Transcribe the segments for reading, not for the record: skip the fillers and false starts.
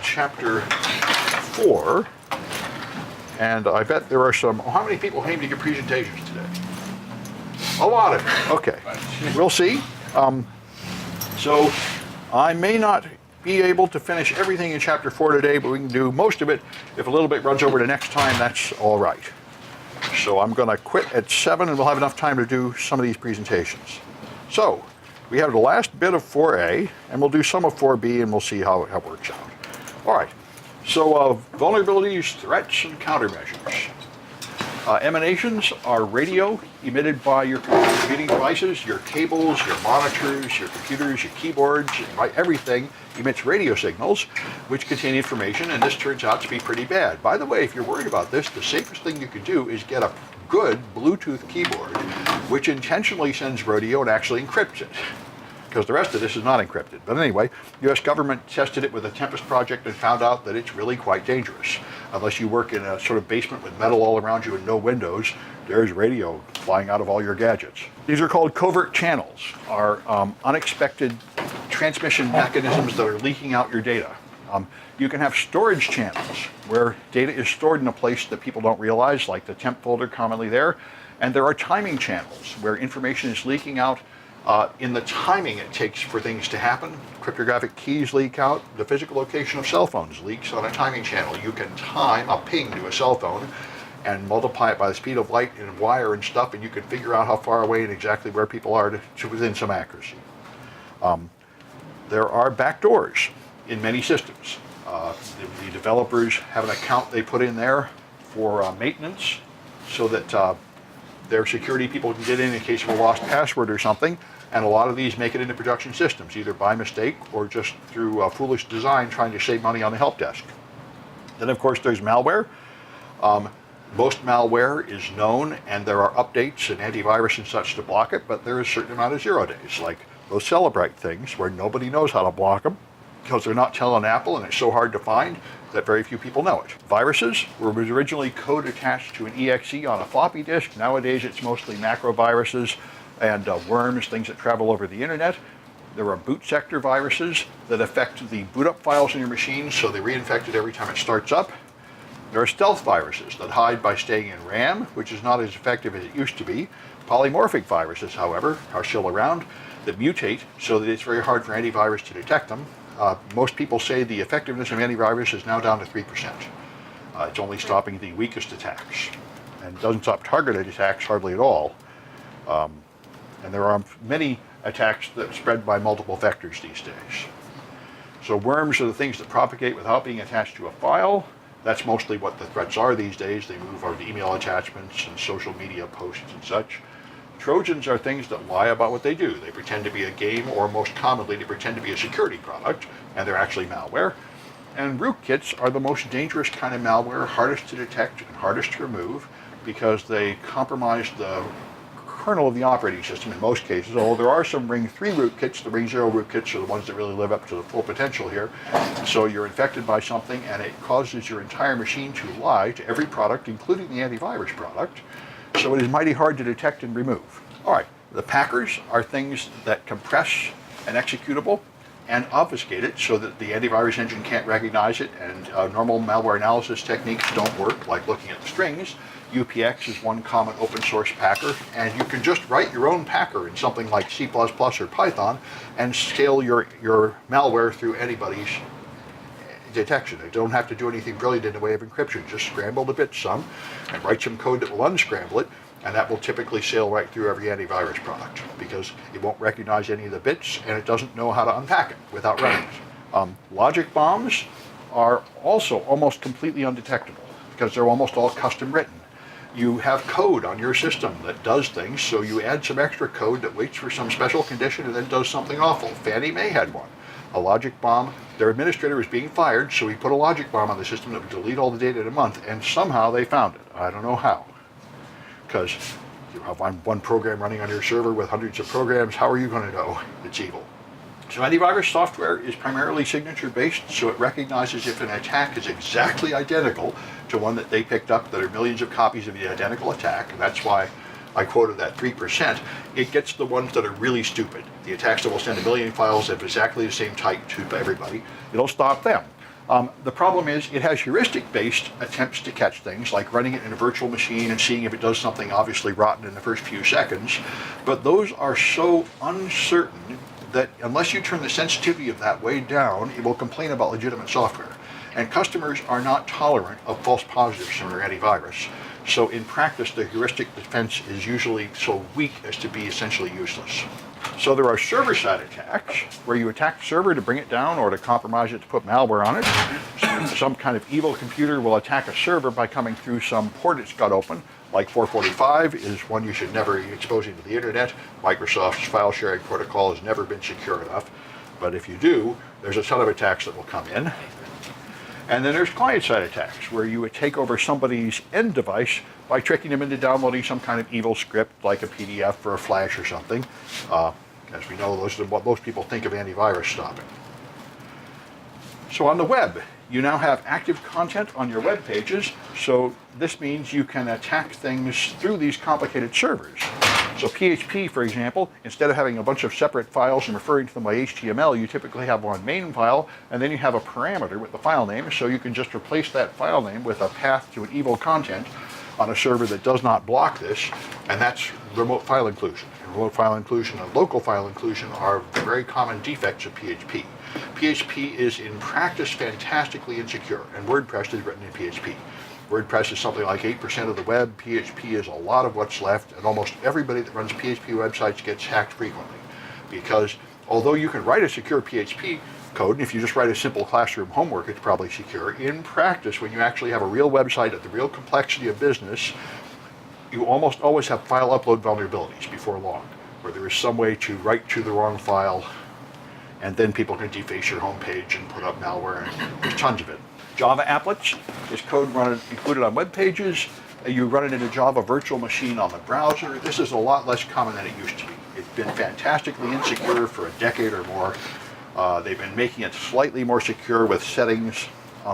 chapter 4, and I bet there are some. Oh, how many people came to give presentations today? A lot of them. Okay, we'll see. So I may not be able to finish everything in chapter 4 today, but we can do most of it. If a little bit runs over to next time, that's all right. So I'm going to quit at 7, and we'll have enough time to do some of these presentations. So we have the last bit of 4A, and we'll do some of 4B, and we'll see how it works out. All right, so vulnerabilities, threats, and countermeasures. Emanations are radio emitted by your computing devices, your cables, your monitors, your computers, your keyboards, everything emits radio signals which contain information, and this turns out to be pretty bad. By the way, if you're worried about this, the safest thing you can do is get a good Bluetooth keyboard which intentionally sends radio and actually encrypts it, because the rest of this is not encrypted. But anyway, the US government tested it with a Tempest project and found out that it's really quite dangerous. Unless you work in a sort of basement with metal all around you and no windows, there's radio flying out of all your gadgets. These are called covert channels, are unexpected transmission mechanisms that are leaking out your data. You can have storage channels where data is stored in a place that people don't realize, like the temp folder commonly there. And there are timing channels where information is leaking out in the timing it takes for things to happen. Cryptographic keys leak out. The physical location of cell phones leaks on a timing channel. You can time a ping to a cell phone and multiply it by the speed of light and wire and stuff, and you can figure out how far away and exactly where people are to within some accuracy. There are backdoors in many systems. The developers have an account they put in there for maintenance so that their security people can get in case of a lost password or something, and a lot of these make it into production systems, either by mistake or just through foolish design trying to save money on the help desk. Then of course there's malware. Most malware is known, and there are updates and antivirus and such to block it, but there is a certain amount of 0 days, like those Celebrite things where nobody knows how to block them because they're not telling Apple and it's so hard to find that very few people know it. Viruses were originally code attached to an EXE on a floppy disk. Nowadays it's mostly macro viruses and worms, things that travel over the internet. There are boot sector viruses that affect the boot up files in your machine, so they reinfect it every time it starts up. There are stealth viruses that hide by staying in RAM, which is not as effective as it used to be. Polymorphic viruses, however, are still around, that mutate so that it's very hard for antivirus to detect them. Most people say the effectiveness of antivirus is now down to 3%. It's only stopping the weakest attacks, and doesn't stop targeted attacks hardly at all. And there are many attacks that spread by multiple vectors these days. So worms are the things that propagate without being attached to a file. That's mostly what the threats are these days. They move over to email attachments and social media posts and such. Trojans are things that lie about what they do. They pretend to be a game, or most commonly they pretend to be a security product, and they're actually malware. And rootkits are the most dangerous kind of malware, hardest to detect and hardest to remove, because they compromise the kernel of the operating system in most cases, although there are some Ring 3 rootkits. The Ring 0 rootkits are the ones that really live up to the full potential here. So you're infected by something and it causes your entire machine to lie to every product, including the antivirus product. So it is mighty hard to detect and remove. All right, the packers are things that compress an executable and obfuscate it so that the antivirus engine can't recognize it, and normal malware analysis techniques don't work, like looking at the strings. UPX is one common open source packer, and you can just write your own packer in something like C++ or Python and scale your malware through anybody's detection. You don't have to do anything brilliant in the way of encryption. Just scramble the bits some and write some code that will unscramble it, and that will typically sail right through every antivirus product because it won't recognize any of the bits and it doesn't know how to unpack it without running it. Logic bombs are also almost completely undetectable because they're almost all custom written. You have code on your system that does things, so you add some extra code that waits for some special condition and then does something awful. Fannie Mae had one. A logic bomb. Their administrator was being fired, so he put a logic bomb on the system that would delete all the data in a month, and somehow they found it. I don't know how. Because you have one program running on your server with hundreds of programs, how are you going to know it's evil? So antivirus software is primarily signature-based, so it recognizes if an attack is exactly identical to one that they picked up that are millions of copies of the identical attack, and that's why I quoted that 3%. It gets the ones that are really stupid. The attacks that will send a million files of exactly the same type to everybody. It'll stop them. The problem is it has heuristic-based attempts to catch things, like running it in a virtual machine and seeing if it does something obviously rotten in the first few seconds. But those are so uncertain that unless you turn the sensitivity of that way down, it will complain about legitimate software. And customers are not tolerant of false positives from their antivirus. So in practice, the heuristic defense is usually so weak as to be essentially useless. So there are server-side attacks, where you attack the server to bring it down or to compromise it to put malware on it. So some kind of evil computer will attack a server by coming through some port it's got open, like 445 is one you should never be exposing to the internet. Microsoft's file sharing protocol has never been secure enough. But if you do, there's a ton of attacks that will come in. And then there's client-side attacks, where you would take over somebody's end device by tricking them into downloading some kind of evil script, like a PDF or a Flash or something. As we know, those are what most people think of antivirus stopping. So on the web, you now have active content on your web pages, so this means you can attack things through these complicated servers. So PHP, for example, instead of having a bunch of separate files and referring to them by HTML, you typically have one main file, and then you have a parameter with the file name, so you can just replace that file name with a path to an evil content on a server that does not block this, and that's remote file inclusion. And remote file inclusion and local file inclusion are very common defects of PHP. PHP is in practice fantastically insecure, and WordPress is written in PHP. WordPress is something like 8% of the web, PHP is a lot of what's left, and almost everybody that runs PHP websites gets hacked frequently. Because although you can write a secure PHP code, and if you just write a simple classroom homework, it's probably secure, in practice, when you actually have a real website at the real complexity of business, you almost always have file upload vulnerabilities before long, where there is some way to write to the wrong file, and then people can deface your home page and put up malware, and there's tons of it. Java applets is code included on web pages. You run it in a Java virtual machine on the browser. This is a lot less common than it used to be. It's been fantastically insecure for a decade or more. They've been making it slightly more secure with settings,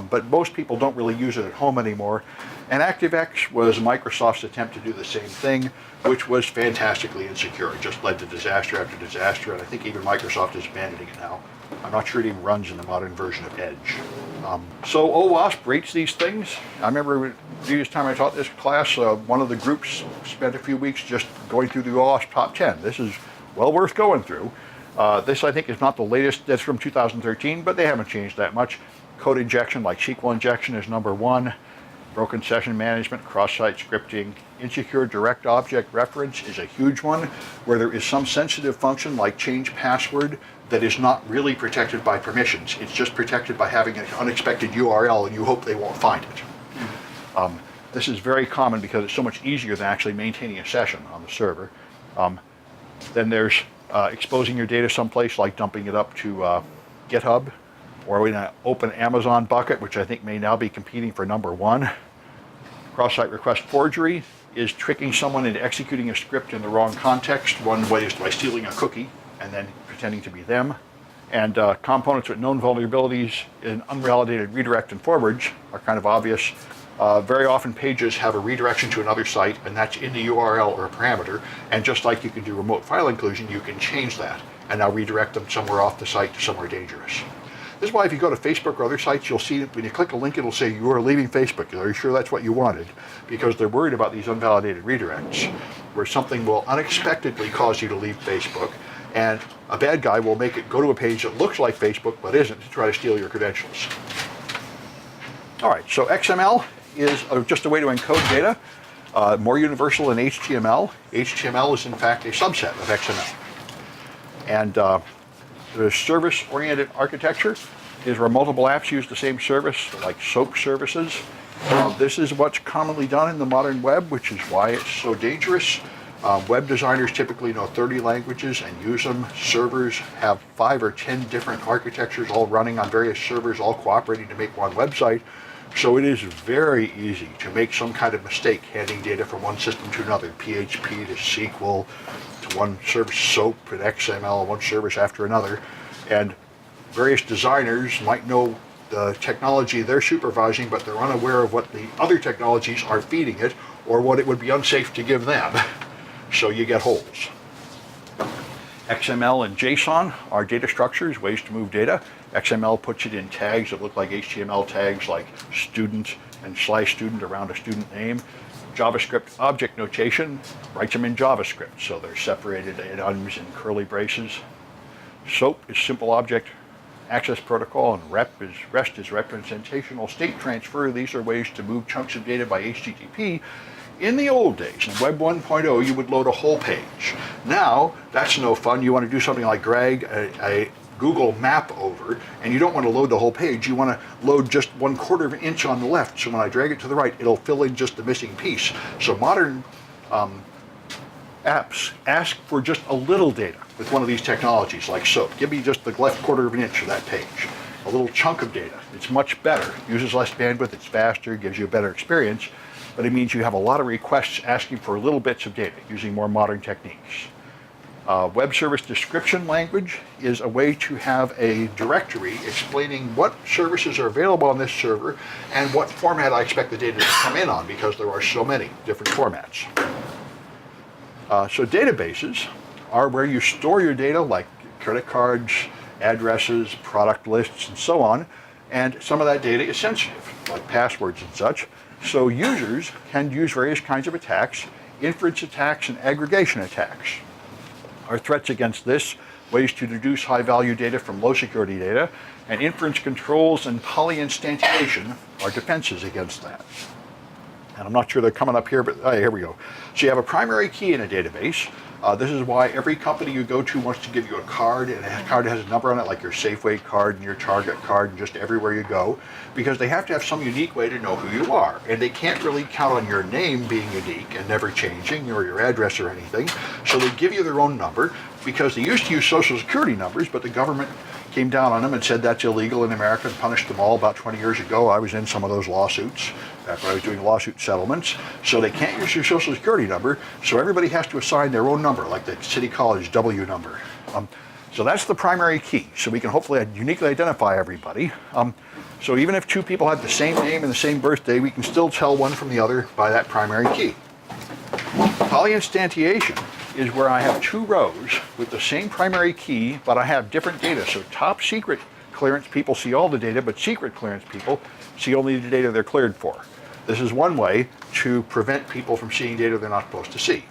but most people don't really use it at home anymore. And ActiveX was Microsoft's attempt to do the same thing, which was fantastically insecure. It just led to disaster after disaster, and I think even Microsoft is abandoning it now. I'm not sure it even runs in the modern version of Edge. So OWASP rates these things. I remember the previous time I taught this class, one of the groups spent a few weeks just going through the OWASP top 10. This is well worth going through. This, I think, is not the latest. That's from 2013, but they haven't changed that much. Code injection, like SQL injection, is number 1. Broken session management, cross-site scripting, insecure direct object reference is a huge one, where there is some sensitive function like change password that is not really protected by permissions. It's just protected by having an unexpected URL, and you hope they won't find it. This is very common because it's so much easier than actually maintaining a session on the server. Then there's exposing your data someplace, like dumping it up to GitHub, or in an open Amazon bucket, which I think may now be competing for number 1. Cross-site request forgery is tricking someone into executing a script in the wrong context. One way is by stealing a cookie and then pretending to be them. And components with known vulnerabilities in unvalidated redirect and forwards are kind of obvious. Very often pages have a redirection to another site, and that's in the URL or a parameter. And just like you can do remote file inclusion, you can change that and now redirect them somewhere off the site to somewhere dangerous. This is why if you go to Facebook or other sites, you'll see when you click a link, it'll say you are leaving Facebook. Are you sure that's what you wanted? Because they're worried about these unvalidated redirects, where something will unexpectedly cause you to leave Facebook, and a bad guy will make it go to a page that looks like Facebook but isn't, to try to steal your credentials. All right, so XML is just a way to encode data, more universal than HTML. HTML is in fact a subset of XML. And the service-oriented architecture is where multiple apps use the same service, like SOAP services. This is what's commonly done in the modern web, which is why it's so dangerous. Web designers typically know 30 languages and use them. Servers have 5 or 10 different architectures all running on various servers, all cooperating to make one website. So it is very easy to make some kind of mistake handing data from one system to another, PHP to SQL, to one service SOAP and XML, one service after another. And various designers might know the technology they're supervising, but they're unaware of what the other technologies are feeding it, or what it would be unsafe to give them. So you get holes. XML and JSON are data structures, ways to move data. XML puts it in tags that look like HTML tags, like student and /student around a student name. JavaScript object notation writes them in JavaScript, so they're separated items in curly braces. SOAP is simple object access protocol, and REST is representational state transfer. These are ways to move chunks of data by HTTP. In the old days, in Web 1.0, you would load a whole page. Now, that's no fun. You want to do something like drag a Google map over, and you don't want to load the whole page. You want to load just 1/4 of an inch on the left, so when I drag it to the right, it'll fill in just the missing piece. So modern apps ask for just a little data with one of these technologies like SOAP. Give me just the left 1/4 of an inch of that page. A little chunk of data. It's much better. Uses less bandwidth, it's faster, gives you a better experience, but it means you have a lot of requests asking for little bits of data using more modern techniques. Web service description language is a way to have a directory explaining what services are available on this server and what format I expect the data to come in on, because there are so many different formats. So databases are where you store your data, like credit cards, addresses, product lists, and so on, and some of that data is sensitive, like passwords and such. So users can use various kinds of attacks, inference attacks and aggregation attacks are threats against this, ways to deduce high-value data from low-security data, and inference controls and polyinstantiation are defenses against that. And I'm not sure they're coming up here, but here we go. So you have a primary key in a database. This is why every company you go to wants to give you a card, and that card has a number on it, like your Safeway card and your Target card, and just everywhere you go, because they have to have some unique way to know who you are. And they can't really count on your name being unique and never changing, or your address or anything. So they give you their own number, because they used to use social security numbers, but the government came down on them and said that's illegal in America and punished them all about 20 years ago. I was in some of those lawsuits after I was doing lawsuit settlements. So they can't use your social security number, so everybody has to assign their own number, like the City College W number. So that's the primary key, so we can hopefully uniquely identify everybody. So even if two people have the same name and the same birthday, we can still tell one from the other by that primary key. Polyinstantiation is where I have two rows with the same primary key, but I have different data. So top secret clearance people see all the data, but secret clearance people see only the data they're cleared for. This is one way to prevent people from seeing data they're not supposed to see.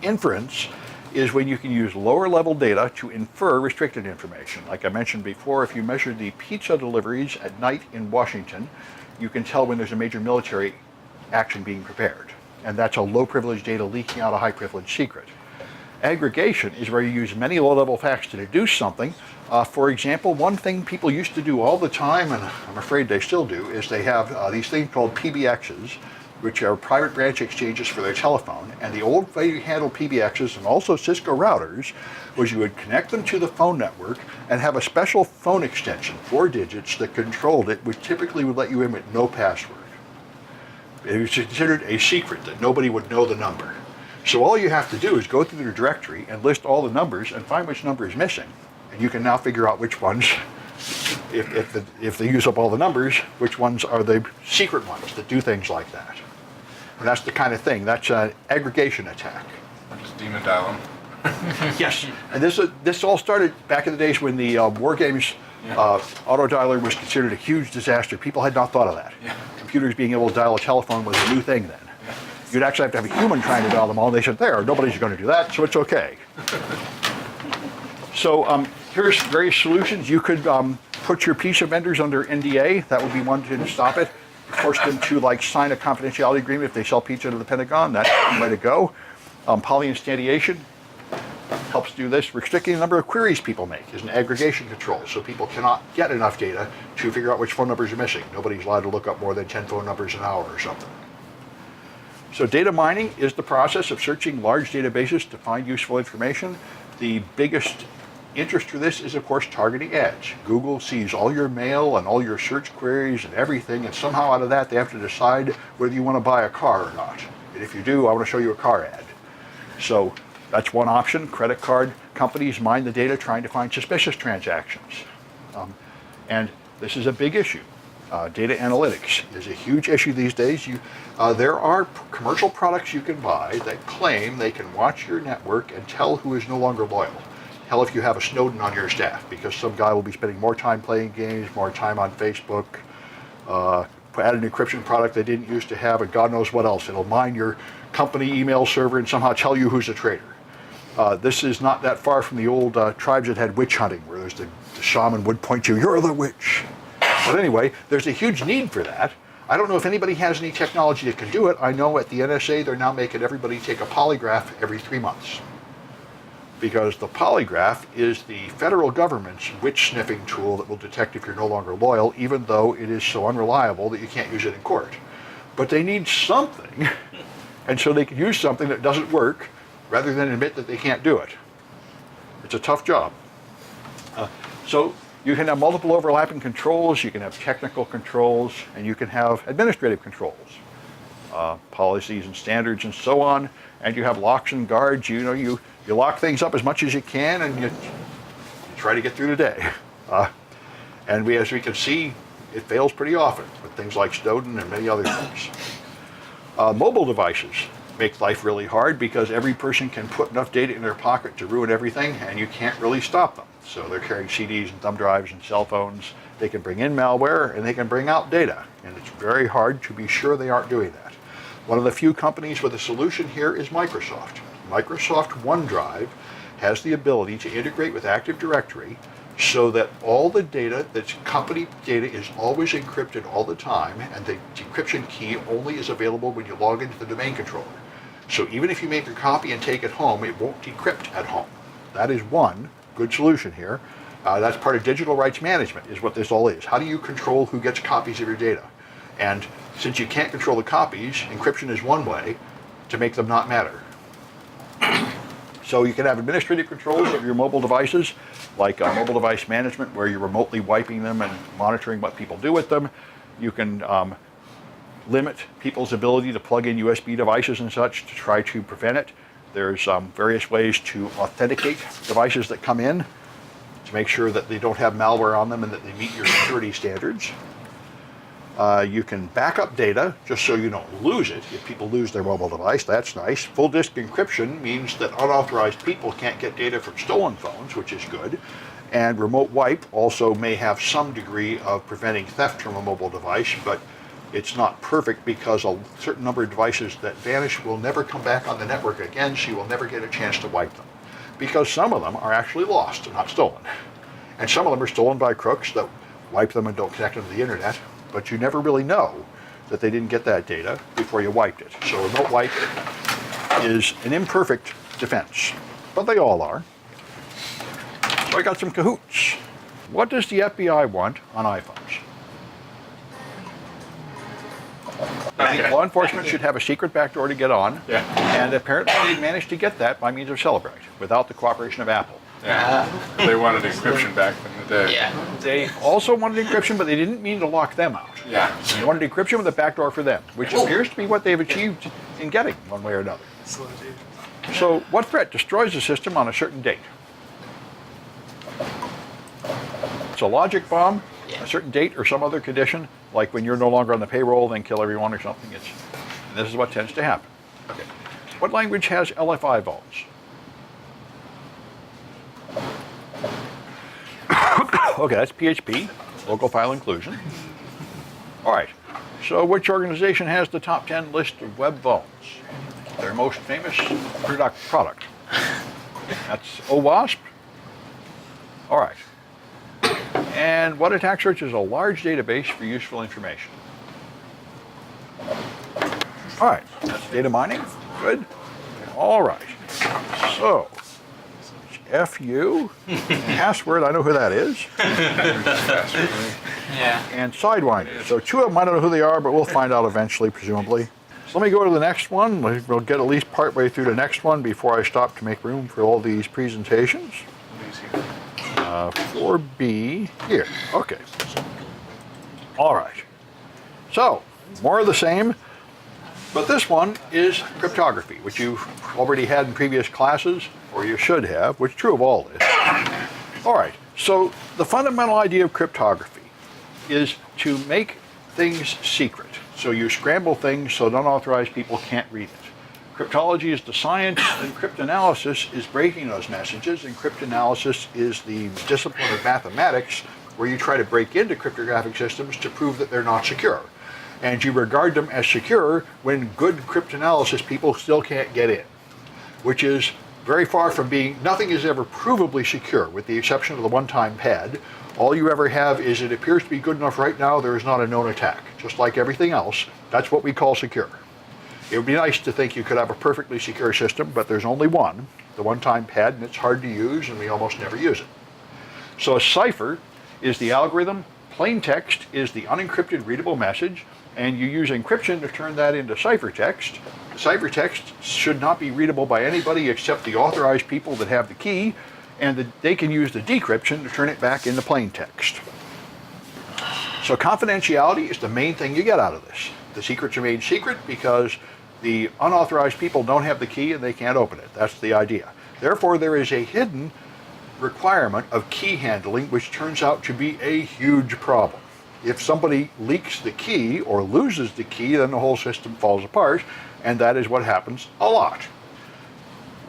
Inference is when you can use lower level data to infer restricted information. Like I mentioned before, if you measure the pizza deliveries at night in Washington, you can tell when there's a major military action being prepared. And that's a low privilege data leaking out a high privilege secret. Aggregation is where you use many low level facts to deduce something. For example, one thing people used to do all the time, and I'm afraid they still do, is they have these things called PBXs, which are private branch exchanges for their telephone. And the old way you handle PBXs and also Cisco routers was you would connect them to the phone network and have a special phone extension, 4 digits, that controlled it, which typically would let you in with no password. It was considered a secret that nobody would know the number. So all you have to do is go through the directory and list all the numbers and find which number is missing. And you can now figure out which ones, if they use up all the numbers, which ones are the secret ones that do things like that. And that's the kind of thing, that's an aggregation attack. Just demon dial them. Yes, and this all started back in the days when the War Games auto dialer was considered a huge disaster. People had not thought of that. Yeah. Computers being able to dial a telephone was a new thing then. Yeah. You'd actually have to have a human trying to dial them all. And they said, nobody's going to do that, so it's okay. So here's various solutions. You could put your pizza vendors under NDA. That would be one to stop it. Force them to sign a confidentiality agreement if they sell pizza to the Pentagon. That's the way to go. Polyinstantiation helps do this. Restricting the number of queries people make is an aggregation control, so people cannot get enough data to figure out which phone numbers are missing. Nobody's allowed to look up more than 10 phone numbers an hour or something. So data mining is the process of searching large databases to find useful information. The biggest interest for this is, of course, targeting ads. Google sees all your mail and all your search queries and everything, and somehow out of that they have to decide whether you want to buy a car or not. And if you do, I want to show you a car ad. So that's one option. Credit card companies mine the data trying to find suspicious transactions. And this is a big issue. Data analytics is a huge issue these days. There are commercial products you can buy that claim they can watch your network and tell who is no longer loyal. Hell, if you have a Snowden on your staff, because some guy will be spending more time playing games, more time on Facebook, add an encryption product they didn't used to have, and God knows what else. It'll mine your company email server and somehow tell you who's a traitor. This is not that far from the old tribes that had witch hunting, where there's the shaman would point you, you're the witch. But anyway, there's a huge need for that. I don't know if anybody has any technology that can do it. I know at the NSA they're now making everybody take a polygraph every 3 months. Because the polygraph is the federal government's witch sniffing tool that will detect if you're no longer loyal, even though it is so unreliable that you can't use it in court. But they need something, and so they can use something that doesn't work rather than admit that they can't do it. It's a tough job. So you can have multiple overlapping controls, you can have technical controls, and you can have administrative controls, policies and standards and so on, and you have locks and guards. You lock things up as much as you can, and you try to get through the day. And as we can see, it fails pretty often with things like Snowden and many other things. Mobile devices make life really hard because every person can put enough data in their pocket to ruin everything, and you can't really stop them. So they're carrying CDs and thumb drives and cell phones. They can bring in malware and they can bring out data, and it's very hard to be sure they aren't doing that. One of the few companies with a solution here is Microsoft. Microsoft OneDrive has the ability to integrate with Active Directory so that all the data that's company data is always encrypted all the time, and the decryption key only is available when you log into the domain controller. So even if you make a copy and take it home, it won't decrypt at home. That is one good solution here. That's part of digital rights management, is what this all is. How do you control who gets copies of your data? And since you can't control the copies, encryption is one way to make them not matter. So you can have administrative controls of your mobile devices, like mobile device management, where you're remotely wiping them and monitoring what people do with them. You can limit people's ability to plug in USB devices and such to try to prevent it. There's various ways to authenticate devices that come in to make sure that they don't have malware on them and that they meet your security standards. You can back up data just so you don't lose it. If people lose their mobile device, that's nice. Full disk encryption means that unauthorized people can't get data from stolen phones, which is good. And remote wipe also may have some degree of preventing theft from a mobile device, but it's not perfect because a certain number of devices that vanish will never come back on the network again, so you will never get a chance to wipe them. Because some of them are actually lost and not stolen. And some of them are stolen by crooks that wipe them and don't connect them to the internet, but you never really know that they didn't get that data before you wiped it. So remote wipe is an imperfect defense, but they all are. So I got some cahoots. What does the FBI want on iPhones? I think law enforcement should have a secret backdoor to get on, and apparently they managed to get that by means of Celebrite, without the cooperation of Apple. Yeah, they wanted encryption back in the day. Yeah. They also wanted encryption, but they didn't mean to lock them out. Yeah. They wanted encryption with a backdoor for them, which appears to be what they've achieved in getting, one way or another. So, what threat destroys the system on a certain date? It's a logic bomb, a certain date or some other condition, like when you're no longer on the payroll, then kill everyone or something. And this is what tends to happen. Okay. What language has LFI vaults? Okay, that's PHP, local file inclusion. All right, so which organization has the top 10 list of web vaults? Their most famous product. That's OWASP. All right. And what attack search is a large database for useful information? All right, that's data mining. Good. All right. So, FU, password, I know who that is. Yeah. And Sidewinder. So two of them, I don't know who they are, but we'll find out eventually, presumably. So let me go to the next one. We'll get at least partway through the next one before I stop to make room for all these presentations. 4B here. Okay. All right. So, more of the same, but this one is cryptography, which you've already had in previous classes, or you should have, which is true of all this. All right. So, the fundamental idea of cryptography is to make things secret. So you scramble things so unauthorized people can't read it. Cryptology is the science, and cryptanalysis is breaking those messages, and cryptanalysis is the discipline of mathematics where you try to break into cryptographic systems to prove that they're not secure. And you regard them as secure when good cryptanalysis people still can't get in, which is very far from being, nothing is ever provably secure, with the exception of the one-time pad. All you ever have is it appears to be good enough right now, there is not a known attack. Just like everything else, that's what we call secure. It would be nice to think you could have a perfectly secure system, but there's only one, the one-time pad, and it's hard to use, and we almost never use it. So a cipher is the algorithm, plain text is the unencrypted readable message, and you use encryption to turn that into ciphertext. The ciphertext should not be readable by anybody except the authorized people that have the key, and they can use the decryption to turn it back into plain text. So confidentiality is the main thing you get out of this. The secrets are made secret because the unauthorized people don't have the key and they can't open it. That's the idea. Therefore, there is a hidden requirement of key handling, which turns out to be a huge problem. If somebody leaks the key or loses the key, then the whole system falls apart, and that is what happens a lot.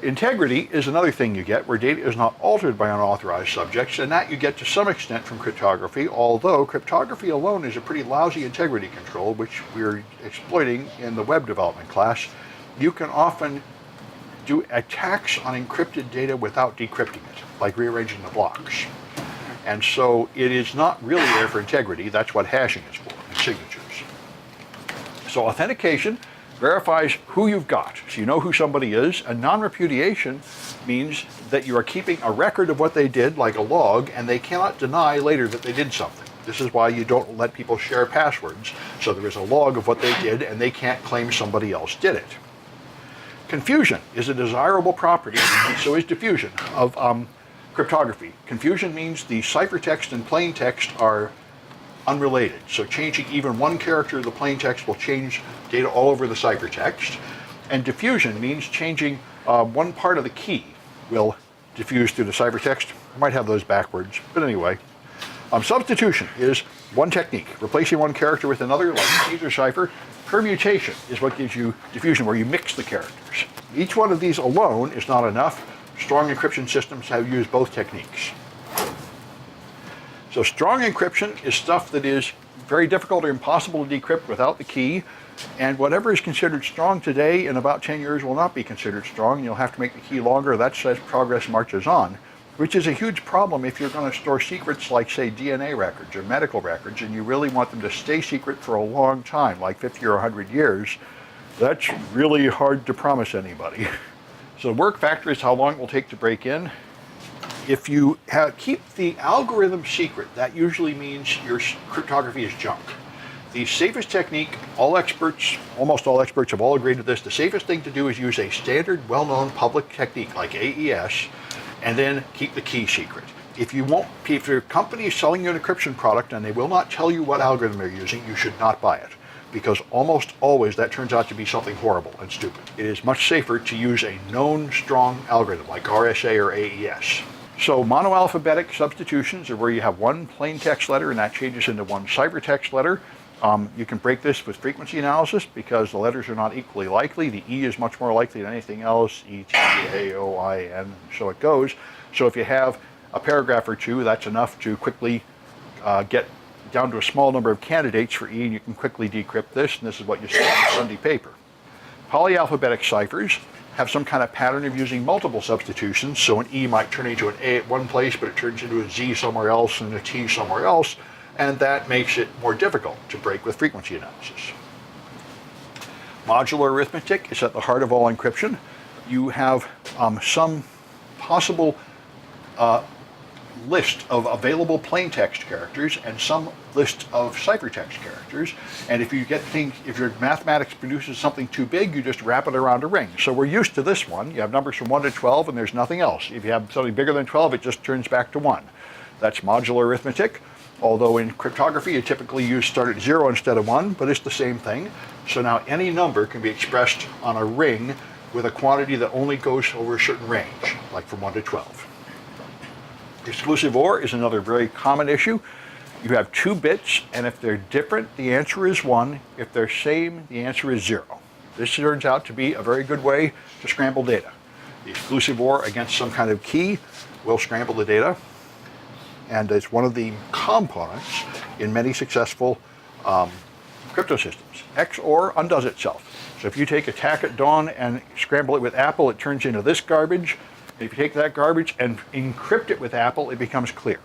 Integrity is another thing you get where data is not altered by unauthorized subjects, and that you get to some extent from cryptography, although cryptography alone is a pretty lousy integrity control, which we're exploiting in the web development class. You can often do attacks on encrypted data without decrypting it, like rearranging the blocks. And so it is not really there for integrity. That's what hashing is for, and signatures. So authentication verifies who you've got, so you know who somebody is, and non-repudiation means that you are keeping a record of what they did, like a log, and they cannot deny later that they did something. This is why you don't let people share passwords, so there is a log of what they did, and they can't claim somebody else did it. Confusion is a desirable property, and so is diffusion of cryptography. Confusion means the ciphertext and plain text are unrelated. So changing even one character of the plain text will change data all over the ciphertext. And diffusion means changing one part of the key will diffuse through the ciphertext. I might have those backwards, but anyway. Substitution is one technique, replacing one character with another, like Caesar cipher. Permutation is what gives you diffusion, where you mix the characters. Each one of these alone is not enough. Strong encryption systems have used both techniques. So strong encryption is stuff that is very difficult or impossible to decrypt without the key, and whatever is considered strong today in about 10 years will not be considered strong. You'll have to make the key longer. That's as progress marches on, which is a huge problem if you're going to store secrets like, say, DNA records or medical records, and you really want them to stay secret for a long time, like 50 or 100 years. That's really hard to promise anybody. So work factor is how long it will take to break in. If you keep the algorithm secret, that usually means your cryptography is junk. The safest technique, almost all experts have all agreed to this, the safest thing to do is use a standard, well-known public technique like AES, and then keep the key secret. If your company is selling you an encryption product and they will not tell you what algorithm they're using, you should not buy it, because almost always that turns out to be something horrible and stupid. It is much safer to use a known strong algorithm like RSA or AES. So monoalphabetic substitutions are where you have one plain text letter and that changes into one ciphertext letter. You can break this with frequency analysis because the letters are not equally likely. The E is much more likely than anything else, E, T, A, O, I, N, so it goes. So if you have a paragraph or two, that's enough to quickly get down to a small number of candidates for E, and you can quickly decrypt this, and this is what you see in the Sunday paper. Polyalphabetic ciphers have some kind of pattern of using multiple substitutions, so an E might turn into an A at one place, but it turns into a Z somewhere else and a T somewhere else, and that makes it more difficult to break with frequency analysis. Modular arithmetic is at the heart of all encryption. You have some possible list of available plain text characters and some list of ciphertext characters, and if your mathematics produces something too big, you just wrap it around a ring. So we're used to this one. You have numbers from 1 to 12 and there's nothing else. If you have something bigger than 12, it just turns back to 1. That's modular arithmetic, although in cryptography you typically start at 0 instead of 1, but it's the same thing. So now any number can be expressed on a ring with a quantity that only goes over a certain range, like from 1 to 12. Exclusive OR is another very common issue. You have 2 bits, and if they're different, the answer is 1. If they're same, the answer is 0. This turns out to be a very good way to scramble data. The exclusive OR against some kind of key will scramble the data, and it's one of the components in many successful crypto systems. XOR undoes itself. So if you take attack at dawn and scramble it with Apple, it turns into this garbage. And if you take that garbage and encrypt it with Apple, it becomes clear.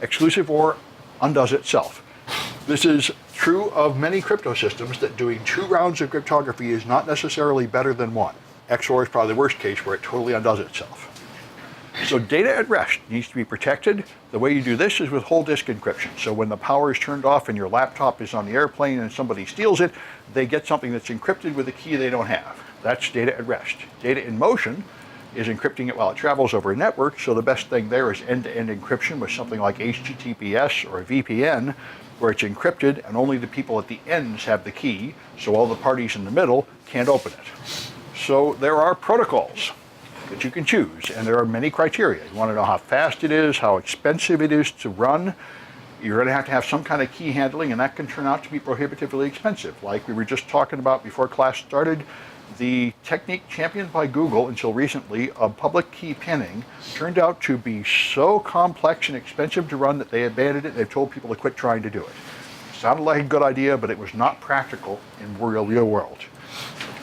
Exclusive OR undoes itself. This is true of many crypto systems, that doing 2 rounds of cryptography is not necessarily better than 1. XOR is probably the worst case, where it totally undoes itself. So data at rest needs to be protected. The way you do this is with whole disk encryption. So when the power is turned off and your laptop is on the airplane and somebody steals it, they get something that's encrypted with a key they don't have. That's data at rest. Data in motion is encrypting it while it travels over a network, so the best thing there is end-to-end encryption with something like HTTPS or a VPN, where it's encrypted and only the people at the ends have the key, so all the parties in the middle can't open it. So there are protocols that you can choose, and there are many criteria. You want to know how fast it is, how expensive it is to run. You're going to have some kind of key handling, and that can turn out to be prohibitively expensive. Like we were just talking about before class started, the technique championed by Google until recently of public key pinning turned out to be so complex and expensive to run that they abandoned it. They've told people to quit trying to do it. Sounded like a good idea, but it was not practical in the real world.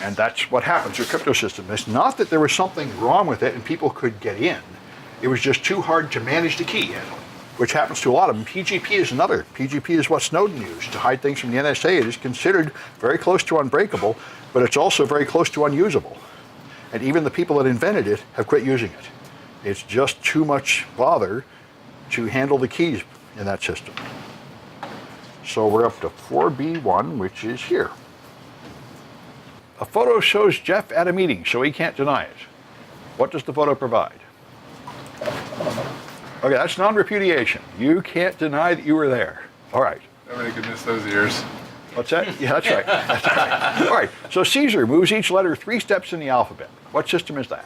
And that's what happens with crypto systems. It's not that there was something wrong with it and people could get in. It was just too hard to manage the key handling, which happens to a lot of them. PGP is another. PGP is what Snowden used to hide things from the NSA. It is considered very close to unbreakable, but it's also very close to unusable. And even the people that invented it have quit using it. It's just too much bother to handle the keys in that system. So we're up to 4B1, which is here. A photo shows Jeff at a meeting, so he can't deny it. What does the photo provide? Okay, that's non-repudiation. You can't deny that you were there. All right. Nobody could miss those ears. What's that? Yeah, that's right. That's right. All right, so Caesar moves each letter 3 steps in the alphabet. What system is that?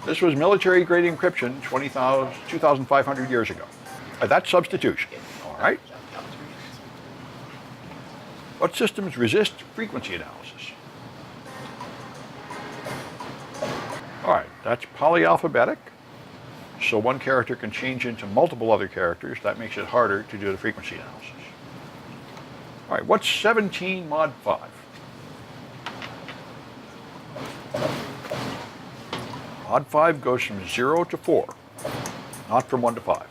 This was military-grade encryption 2,500 years ago. That's substitution. All right. What systems resist frequency analysis? All right, that's polyalphabetic. So one character can change into multiple other characters. That makes it harder to do the frequency analysis. All right, what's 17 mod 5? Mod 5 goes from 0 to 4, not from 1 to 5.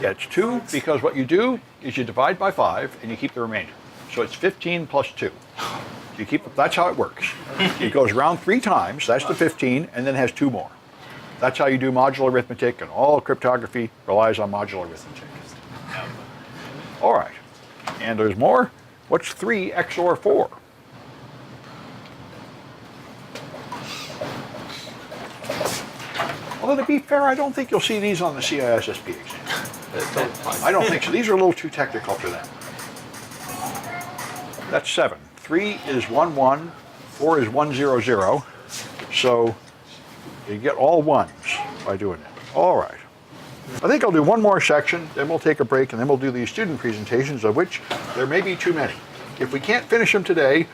Yeah, it's 2 because what you do is you divide by 5 and you keep the remainder. So it's 15 plus 2. You keep, that's how it works. It goes around 3 times, that's the 15, and then has 2 more. That's how you do modular arithmetic, and all cryptography relies on modular arithmetic. All right, and there's more. What's 3 XOR 4? Although to be fair, I don't think you'll see these on the CISSP exam. I don't think so. These are a little too technical for that. That's 7. 3 is 1, 1. 4 is 1, 0, 0. So you get all 1s by doing it. All right. I think I'll do one more section, then we'll take a break, and then we'll do these student presentations, of which there may be too many. If we can't finish them today,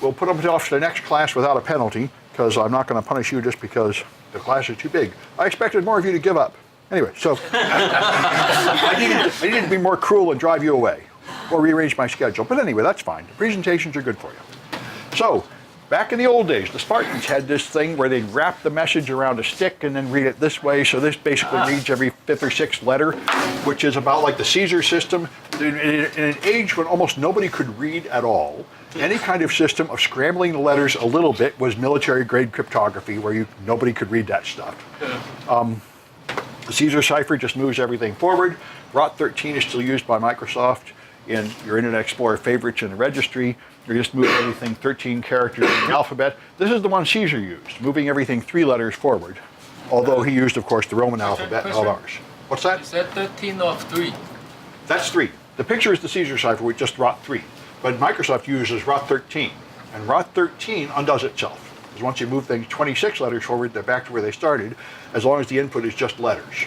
we'll put them off to the next class without a penalty, because I'm not going to punish you just because the class is too big. I expected more of you to give up. Anyway, so I needed to be more cruel and drive you away, or rearrange my schedule. But anyway, that's fine. The presentations are good for you. So, back in the old days, the Spartans had this thing where they'd wrap the message around a stick and then read it this way. So this basically reads every 5th or 6th letter, which is about like the Caesar system. In an age when almost nobody could read at all, any kind of system of scrambling the letters a little bit was military-grade cryptography, where nobody could read that stuff. The Caesar cipher just moves everything forward. ROT 13 is still used by Microsoft in your Internet Explorer favorites in the registry. You just move everything 13 characters in the alphabet. This is the one Caesar used, moving everything 3 letters forward, although he used, of course, the Roman alphabet and all ours. What's that? Is that 13 of 3? That's 3. The picture is the Caesar cipher with just ROT 3, but Microsoft uses ROT 13, and ROT 13 undoes itself. Because once you move things 26 letters forward, they're back to where they started, as long as the input is just letters.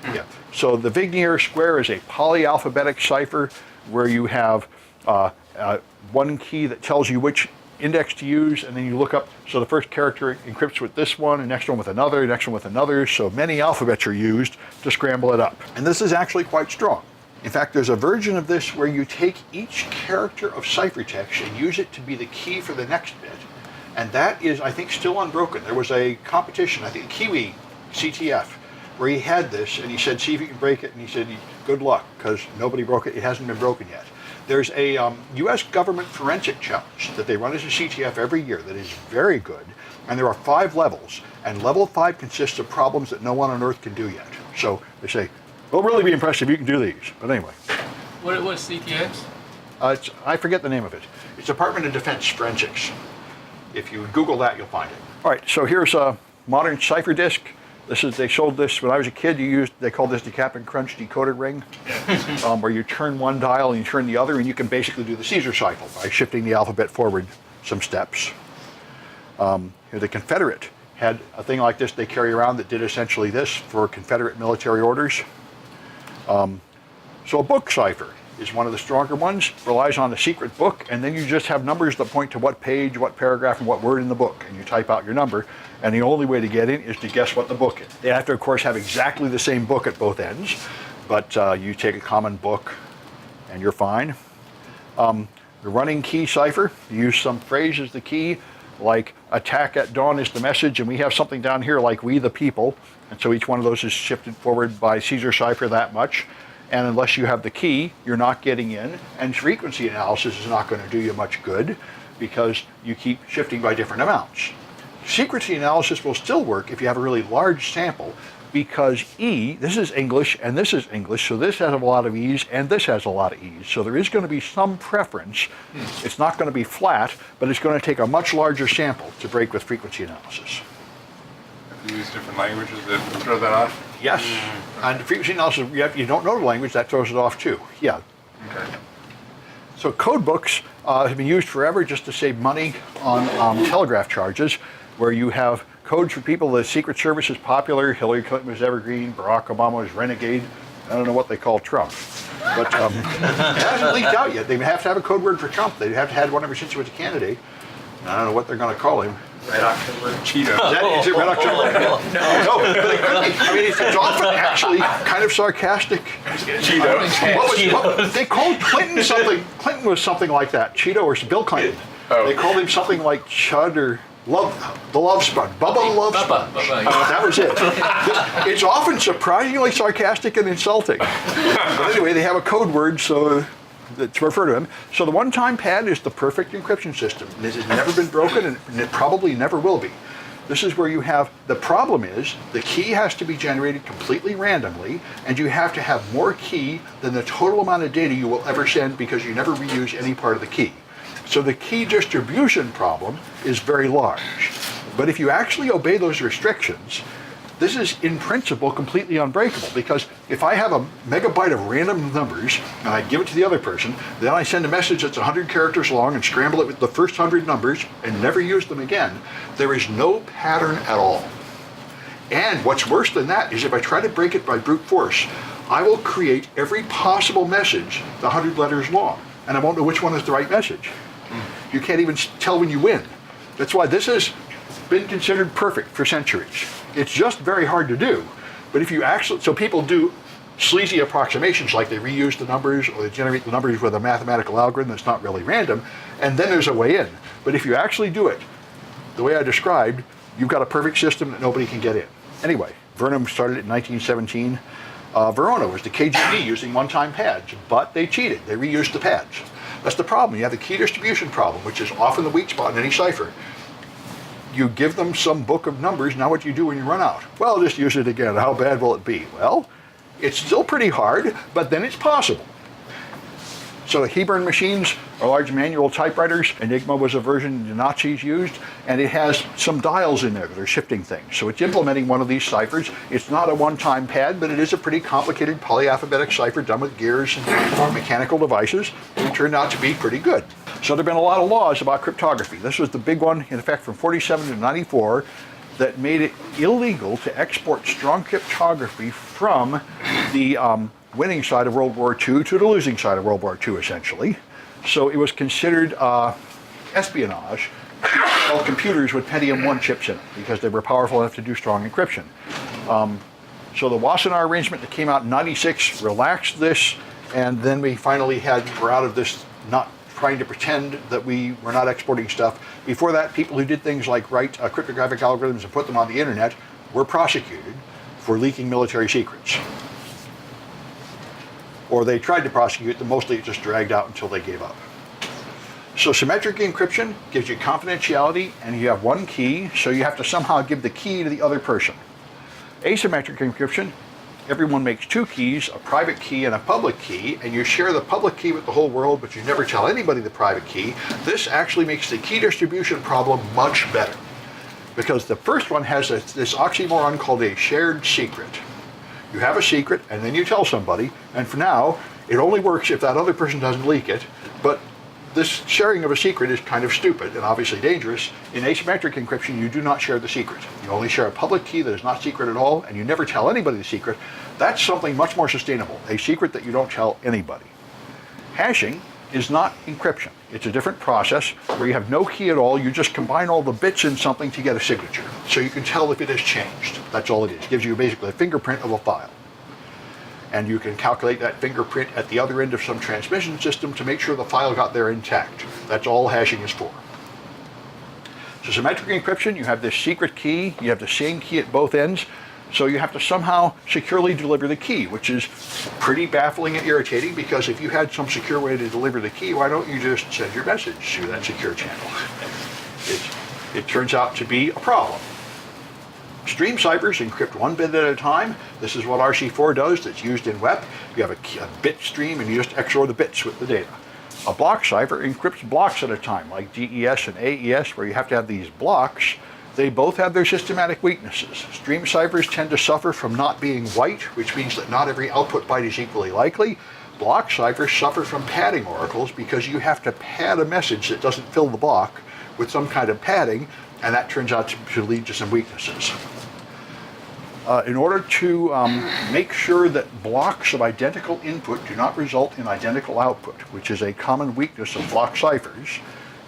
Yeah. So the Vignere square is a polyalphabetic cipher where you have one key that tells you which index to use, and then you look up, so the first character encrypts with this one, the next one with another, the next one with another, so many alphabets are used to scramble it up. And this is actually quite strong. In fact, there's a version of this where you take each character of ciphertext and use it to be the key for the next bit. And that is, I think, still unbroken. There was a competition, I think Kiwi, CTF, where he had this, and he said, see if you can break it, and he said, good luck, because nobody broke it, it hasn't been broken yet. There's a US government forensic challenge that they run as a CTF every year that is very good, and there are 5 levels, and level 5 consists of problems that no one on Earth can do yet. So they say, we'll really be impressed if you can do these, but anyway. What is CTX? I forget the name of it. It's Department of Defense Forensics. If you Google that, you'll find it. All right, so here's a modern cipher disk. They sold this when I was a kid. They called this the Cap'n Crunch decoded ring, where you turn one dial and you turn the other, and you can basically do the Caesar cycle by shifting the alphabet forward some steps. The Confederate had a thing like this they carry around that did essentially this for Confederate military orders. So a book cipher is one of the stronger ones, relies on a secret book, and then you just have numbers that point to what page, what paragraph, and what word in the book, and you type out your number, and the only way to get in is to guess what the book is. They have to, of course, have exactly the same book at both ends, but you take a common book, and you're fine. The running key cipher, you use some phrase as the key, like attack at dawn is the message, and we have something down here like we the people, and so each one of those is shifted forward by Caesar cipher that much. And unless you have the key, you're not getting in, and frequency analysis is not going to do you much good because you keep shifting by different amounts. Secrecy analysis will still work if you have a really large sample, because this is English and this is English, so this has a lot of E's and this has a lot of E's. So there is going to be some preference. It's not going to be flat, but it's going to take a much larger sample to break with frequency analysis. You use different languages that throw that off? Yes, and frequency analysis, you don't know the language, that throws it off too. Yeah. Okay. So code books have been used forever just to save money on telegraph charges, where you have codes for people. The Secret Service is popular, Hillary Clinton was evergreen, Barack Obama was renegade. I don't know what they call Trump, but it hasn't leaked out yet. They have to have a code word for Trump. They have had one ever since he was a candidate. I don't know what they're going to call him. Red October. Cheeto. Is it Red October? No, but it could be. I mean, it's often actually kind of sarcastic. Cheeto. They called Clinton something. Clinton was something like that. Cheeto or Bill Clinton. Oh. They called him something like Chud or the Love Sponge. Bubba the Love Sponge. That was it. It's often surprisingly sarcastic and insulting. But anyway, they have a code word, so to refer to him. So the one-time pad is the perfect encryption system. It has never been broken, and it probably never will be. This is where you have, the problem is, the key has to be generated completely randomly, and you have to have more key than the total amount of data you will ever send because you never reuse any part of the key. So the key distribution problem is very large. But if you actually obey those restrictions, this is in principle completely unbreakable, because if I have a megabyte of random numbers and I give it to the other person, then I send a message that's 100 characters long and scramble it with the first 100 numbers and never use them again, there is no pattern at all. And what's worse than that is if I try to break it by brute force, I will create every possible message the 100 letters long, and I won't know which one is the right message. You can't even tell when you win. That's why this has been considered perfect for centuries. It's just very hard to do, but if you actually, so people do sleazy approximations like they reuse the numbers or they generate the numbers with a mathematical algorithm that's not really random, and then there's a way in. But if you actually do it the way I described, you've got a perfect system that nobody can get in. Anyway, Vernum started it in 1917. Verona was the KGB using one-time pads, but they cheated. They reused the pads. That's the problem. You have the key distribution problem, which is often the weak spot in any cipher. You give them some book of numbers, now what do you do when you run out? Well, just use it again. How bad will it be? Well, it's still pretty hard, but then it's possible. So the Hebron machines are large manual typewriters. Enigma was a version the Nazis used, and it has some dials in there that are shifting things. So it's implementing one of these ciphers. It's not a one-time pad, but it is a pretty complicated polyalphabetic cipher done with gears and mechanical devices. It turned out to be pretty good. So there have been a lot of laws about cryptography. This was the big one, in effect, from 47 to 94, that made it illegal to export strong cryptography from the winning side of World War II to the losing side of World War II, essentially. So it was considered espionage. All computers with Pentium 1 chips in it because they were powerful enough to do strong encryption. So the Wassenaar arrangement that came out in '96 relaxed this, and then we're out of this not trying to pretend that we were not exporting stuff. Before that, people who did things like write cryptographic algorithms and put them on the internet were prosecuted for leaking military secrets. Or they tried to prosecute them, mostly it just dragged out until they gave up. So symmetric encryption gives you confidentiality, and you have one key, so you have to somehow give the key to the other person. Asymmetric encryption, everyone makes two keys, a private key and a public key, and you share the public key with the whole world, but you never tell anybody the private key. This actually makes the key distribution problem much better, because the first one has this oxymoron called a shared secret. You have a secret, and then you tell somebody, and for now, it only works if that other person doesn't leak it, but this sharing of a secret is kind of stupid and obviously dangerous. In asymmetric encryption, you do not share the secret. You only share a public key that is not secret at all, and you never tell anybody the secret. That's something much more sustainable, a secret that you don't tell anybody. Hashing is not encryption. It's a different process where you have no key at all. You just combine all the bits in something to get a signature. So you can tell if it has changed. That's all it is. It gives you basically a fingerprint of a file. And you can calculate that fingerprint at the other end of some transmission system to make sure the file got there intact. That's all hashing is for. So symmetric encryption, you have this secret key, you have the same key at both ends, so you have to somehow securely deliver the key, which is pretty baffling and irritating, because if you had some secure way to deliver the key, why don't you just send your message through that secure channel? It turns out to be a problem. Stream ciphers encrypt one bit at a time. This is what RC4 does that's used in WEP. You have a bit stream and you just XOR the bits with the data. A block cipher encrypts blocks at a time, like DES and AES, where you have to have these blocks. They both have their systematic weaknesses. Stream ciphers tend to suffer from not being white, which means that not every output byte is equally likely. Block ciphers suffer from padding oracles because you have to pad a message that doesn't fill the block with some kind of padding, and that turns out to lead to some weaknesses. In order to make sure that blocks of identical input do not result in identical output, which is a common weakness of block ciphers,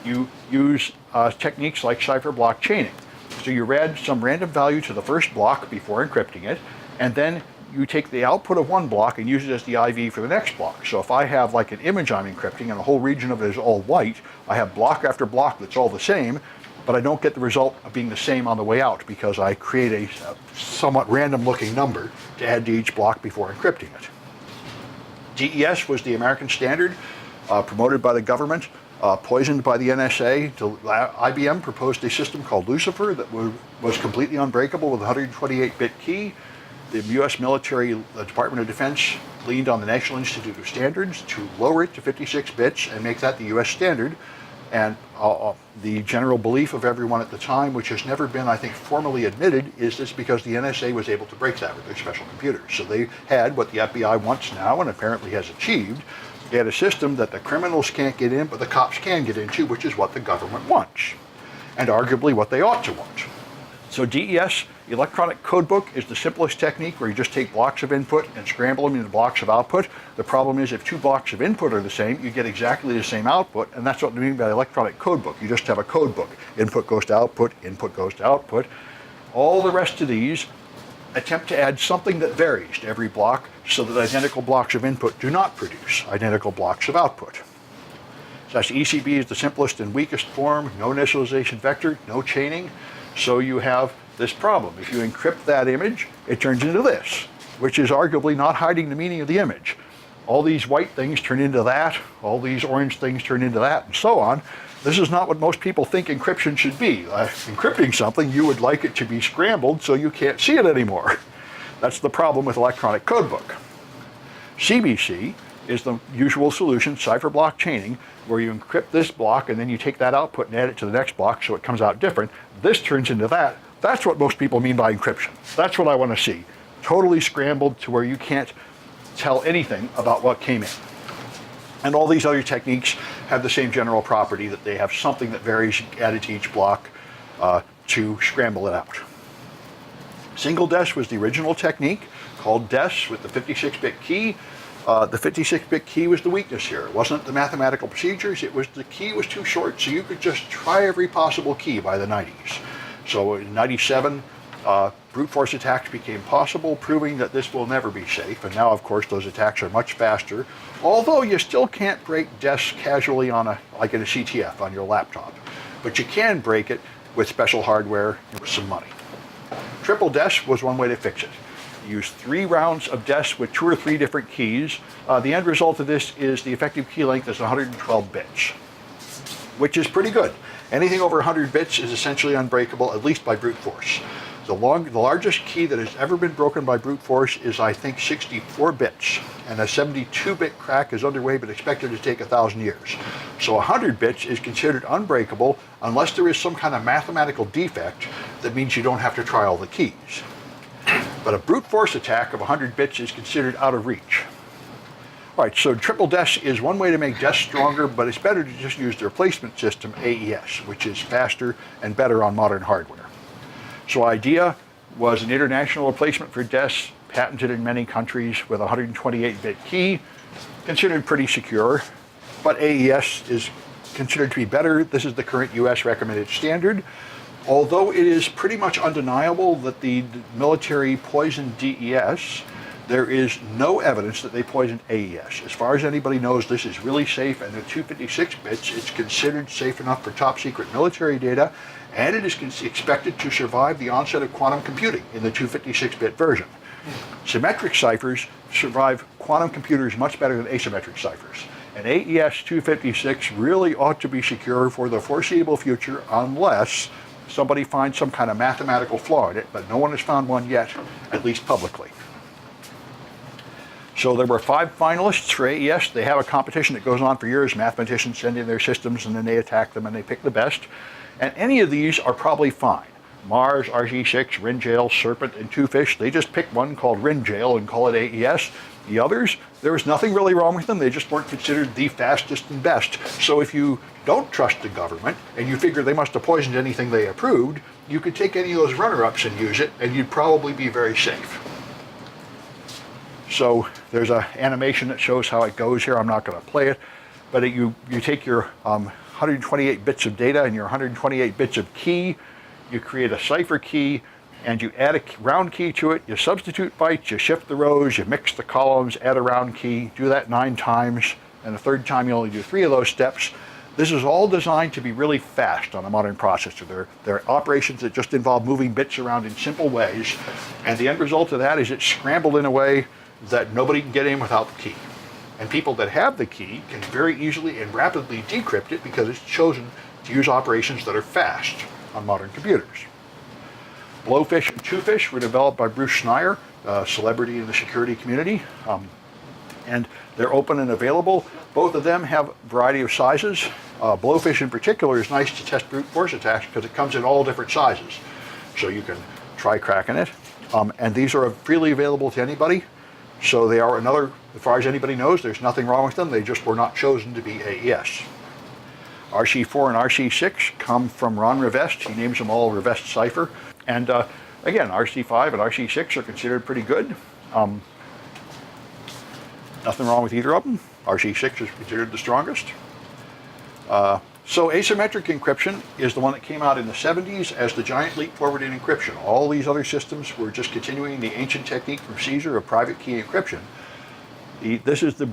you use techniques like cipher block chaining. So you add some random value to the first block before encrypting it, and then you take the output of one block and use it as the IV for the next block. So if I have like an image I'm encrypting and the whole region of it is all white, I have block after block that's all the same, but I don't get the result of being the same on the way out because I create a somewhat random looking number to add to each block before encrypting it. DES was the American standard, promoted by the government, poisoned by the NSA. IBM proposed a system called Lucifer that was completely unbreakable with a 128-bit key. The US military, the Department of Defense, leaned on the National Institute of Standards to lower it to 56 bits and make that the US standard. And the general belief of everyone at the time, which has never been, I think, formally admitted, is this because the NSA was able to break that with their special computers. So they had what the FBI wants now and apparently has achieved. They had a system that the criminals can't get in, but the cops can get into, which is what the government wants, and arguably what they ought to want. So DES, electronic codebook, is the simplest technique where you just take blocks of input and scramble them into blocks of output. The problem is if two blocks of input are the same, you get exactly the same output, and that's what we mean by electronic codebook. You just have a codebook. Input goes to output, input goes to output. All the rest of these attempt to add something that varies to every block so that identical blocks of input do not produce identical blocks of output. So that's ECB is the simplest and weakest form, no initialization vector, no chaining. So you have this problem. If you encrypt that image, it turns into this, which is arguably not hiding the meaning of the image. All these white things turn into that, all these orange things turn into that, and so on. This is not what most people think encryption should be. Encrypting something, you would like it to be scrambled so you can't see it anymore. That's the problem with electronic codebook. CBC is the usual solution, cipher block chaining, where you encrypt this block and then you take that output and add it to the next block so it comes out different. This turns into that. That's what most people mean by encryption. That's what I want to see. Totally scrambled to where you can't tell anything about what came in. And all these other techniques have the same general property that they have something that varies added to each block to scramble it out. Single DES was the original technique, called DES with the 56-bit key. The 56-bit key was the weakness here. It wasn't the mathematical procedures, it was the key was too short, so you could just try every possible key by the 90s. So in 97, brute force attacks became possible, proving that this will never be safe. And now, of course, those attacks are much faster, although you still can't break DES casually like in a CTF on your laptop. But you can break it with special hardware and with some money. Triple DES was one way to fix it. Use 3 rounds of DES with 2 or 3 different keys. The end result of this is the effective key length is 112 bits, which is pretty good. Anything over 100 bits is essentially unbreakable, at least by brute force. The largest key that has ever been broken by brute force is, I think, 64 bits, and a 72-bit crack is underway but expected to take 1,000 years. So 100 bits is considered unbreakable unless there is some kind of mathematical defect that means you don't have to try all the keys. But a brute force attack of 100 bits is considered out of reach. All right, so triple DES is one way to make DES stronger, but it's better to just use the replacement system, AES, which is faster and better on modern hardware. So IDEA was an international replacement for DES, patented in many countries with a 128-bit key, considered pretty secure, but AES is considered to be better. This is the current US recommended standard. Although it is pretty much undeniable that the military poisoned DES, there is no evidence that they poisoned AES. As far as anybody knows, this is really safe, and at 256 bits, it's considered safe enough for top secret military data, and it is expected to survive the onset of quantum computing in the 256-bit version. Symmetric ciphers survive quantum computers much better than asymmetric ciphers. And AES 256 really ought to be secure for the foreseeable future unless somebody finds some kind of mathematical flaw in it, but no one has found one yet, at least publicly. So there were 5 finalists for AES. They have a competition that goes on for years. Mathematicians send in their systems and then they attack them and they pick the best. And any of these are probably fine. Mars, RG6, Rinjail, Serpent, and Twofish, they just pick one called Rinjail and call it AES. The others, there was nothing really wrong with them. They just weren't considered the fastest and best. So if you don't trust the government and you figure they must have poisoned anything they approved, you could take any of those runner-ups and use it, and you'd probably be very safe. So there's an animation that shows how it goes here. I'm not going to play it, but you take your 128 bits of data and your 128 bits of key, you create a cipher key, and you add a round key to it, you substitute bytes, you shift the rows, you mix the columns, add a round key, do that 9 times, and the third time you only do 3 of those steps. This is all designed to be really fast on a modern processor. They're operations that just involve moving bits around in simple ways, and the end result of that is it's scrambled in a way that nobody can get in without the key. And people that have the key can very easily and rapidly decrypt it because it's chosen to use operations that are fast on modern computers. Blowfish and Twofish were developed by Bruce Schneier, a celebrity in the security community, and they're open and available. Both of them have a variety of sizes. Blowfish in particular is nice to test brute force attacks because it comes in all different sizes. So you can try cracking it. And these are freely available to anybody. So they are another, as far as anybody knows, there's nothing wrong with them. They just were not chosen to be AES. RC4 and RC6 come from Ron Rivest. He names them all Rivest Cipher. And again, RC5 and RC6 are considered pretty good. Nothing wrong with either of them. RC6 is considered the strongest. So asymmetric encryption is the one that came out in the 70s as the giant leap forward in encryption. All these other systems were just continuing the ancient technique from Caesar of private key encryption. This is the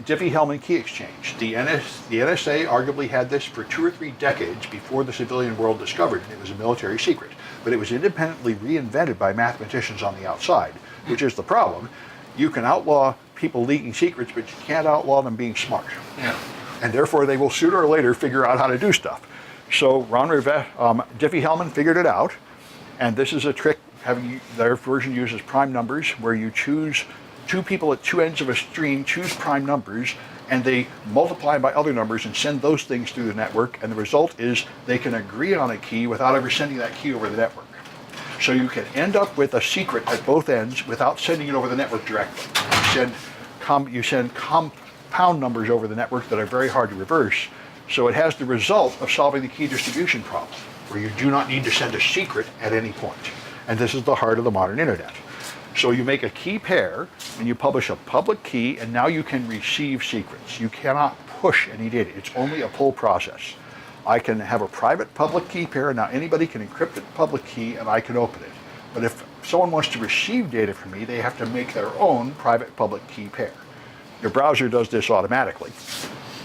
Diffie-Hellman key exchange. The NSA arguably had this for 2 or 3 decades before the civilian world discovered it. It was a military secret, but it was independently reinvented by mathematicians on the outside, which is the problem. You can outlaw people leaking secrets, but you can't outlaw them being smart. Yeah. And therefore they will sooner or later figure out how to do stuff. So Diffie-Hellman figured it out, and this is a trick. Their version uses prime numbers, where you choose 2 people at 2 ends of a string, choose prime numbers, and they multiply by other numbers and send those things through the network, and the result is they can agree on a key without ever sending that key over the network. So you can end up with a secret at both ends without sending it over the network directly. You send compound numbers over the network that are very hard to reverse. So it has the result of solving the key distribution problem, where you do not need to send a secret at any point. And this is the heart of the modern internet. So you make a key pair and you publish a public key, and now you can receive secrets. You cannot push any data. It's only a pull process. I can have a private public key pair, and now anybody can encrypt the public key and I can open it. But if someone wants to receive data from me, they have to make their own private public key pair. Your browser does this automatically,